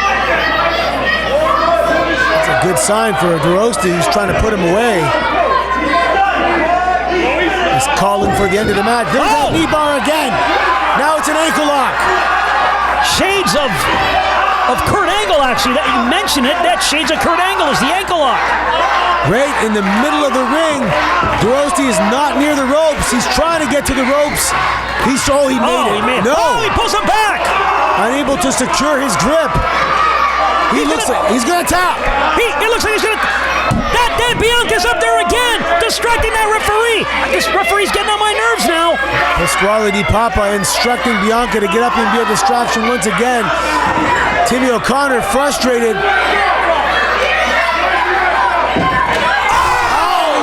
That's a good sign for DeRosti, who's trying to put him away. He's calling for the end of the match. There's that knee bar again. Now it's an ankle lock. Shades of Kurt Angle, actually. That you mentioned it. That shades of Kurt Angle is the ankle lock. Right in the middle of the ring. DeRosti is not near the ropes. He's trying to get to the ropes. He made it. No. Oh, he pulls him back. Unable to secure his grip. He looks like he's going to tap. It looks like he's going to. That Bianca's up there again, distracting that referee. This referee's getting on my nerves now. Pasquale DePapa instructing Bianca to get up and be a distraction once again. Timmy O'Connor frustrated. Oh,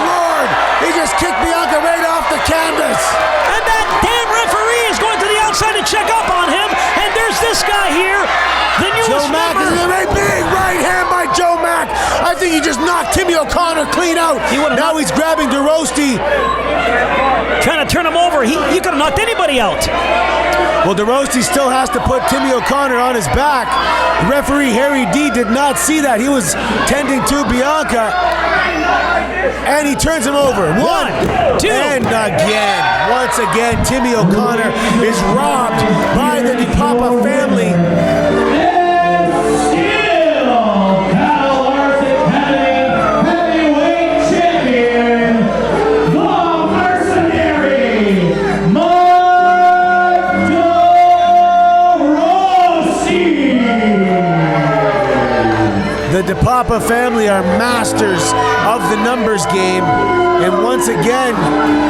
Lord! He just kicked Bianca right off the canvas. And that damn referee is going to the outside to check up on him. And there's this guy here, the newest Joe Mack is in a big right hand by Joe Mack. I think he just knocked Timmy O'Connor clean out. Now he's grabbing DeRosti. Trying to turn him over. He could have knocked anybody out. Well, DeRosti still has to put Timmy O'Connor on his back. Referee Harry D did not see that. He was tending to Bianca. And he turns him over. 1, 2. And again. Once again, Timmy O'Connor is robbed by the DePapa family. The DePapa family are masters of the numbers game, and once again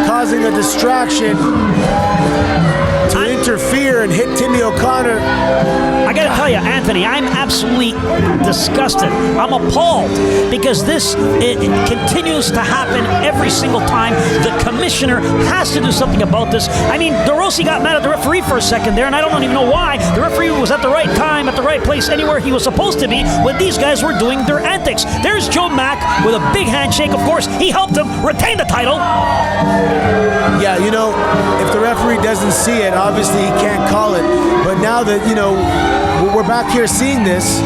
causing a distraction to interfere and hit Timmy O'Connor. I gotta tell you, Anthony, I'm absolutely disgusted. I'm appalled because this it continues to happen every single time. The commissioner has to do something about this. I mean, DeRosi got mad at the referee for a second there, and I don't even know why. The referee was at the right time, at the right place, anywhere he was supposed to be when these guys were doing their antics. There's Joe Mack with a big handshake. Of course, he helped him retain the title. Yeah, you know, if the referee doesn't see it, obviously he can't call it. But now that, you know, we're back here seeing this,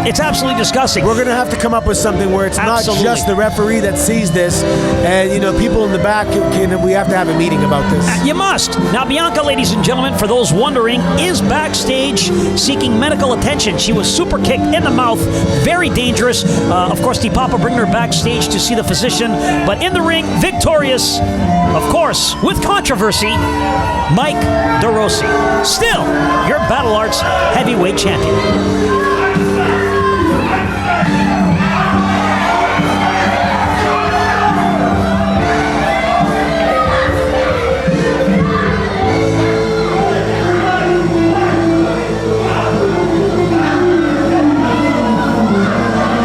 It's absolutely disgusting. We're going to have to come up with something where it's Absolutely. not just the referee that sees this, and people in the back. We have to have a meeting about this. You must. Now, Bianca, ladies and gentlemen, for those wondering, is backstage seeking medical attention. She was super kicked in the mouth, very dangerous. Of course, the Papa bring her backstage to see the physician, but in the ring, victorious, of course, with controversy, Mike DeRossi. Still, your Battle Arts heavyweight champion.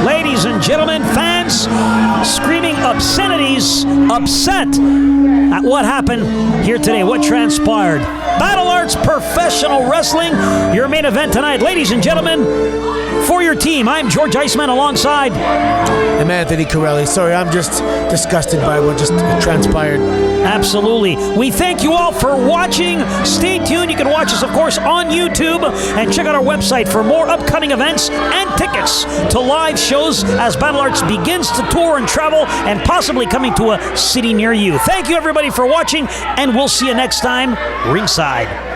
Ladies and gentlemen, fans screaming obscenities, upset at what happened here today, what transpired. Battle Arts Professional Wrestling, your main event tonight. Ladies and gentlemen, for your team, I'm George Iceman alongside. I'm Anthony Corelli. Sorry, I'm just disgusted by what just transpired. Absolutely. We thank you all for watching. Stay tuned. You can watch us, of course, on YouTube, and check out our website for more upcoming events and tickets to live shows as Battle Arts begins to tour and travel and possibly coming to a city near you. Thank you, everybody, for watching, and we'll see you next time ringside.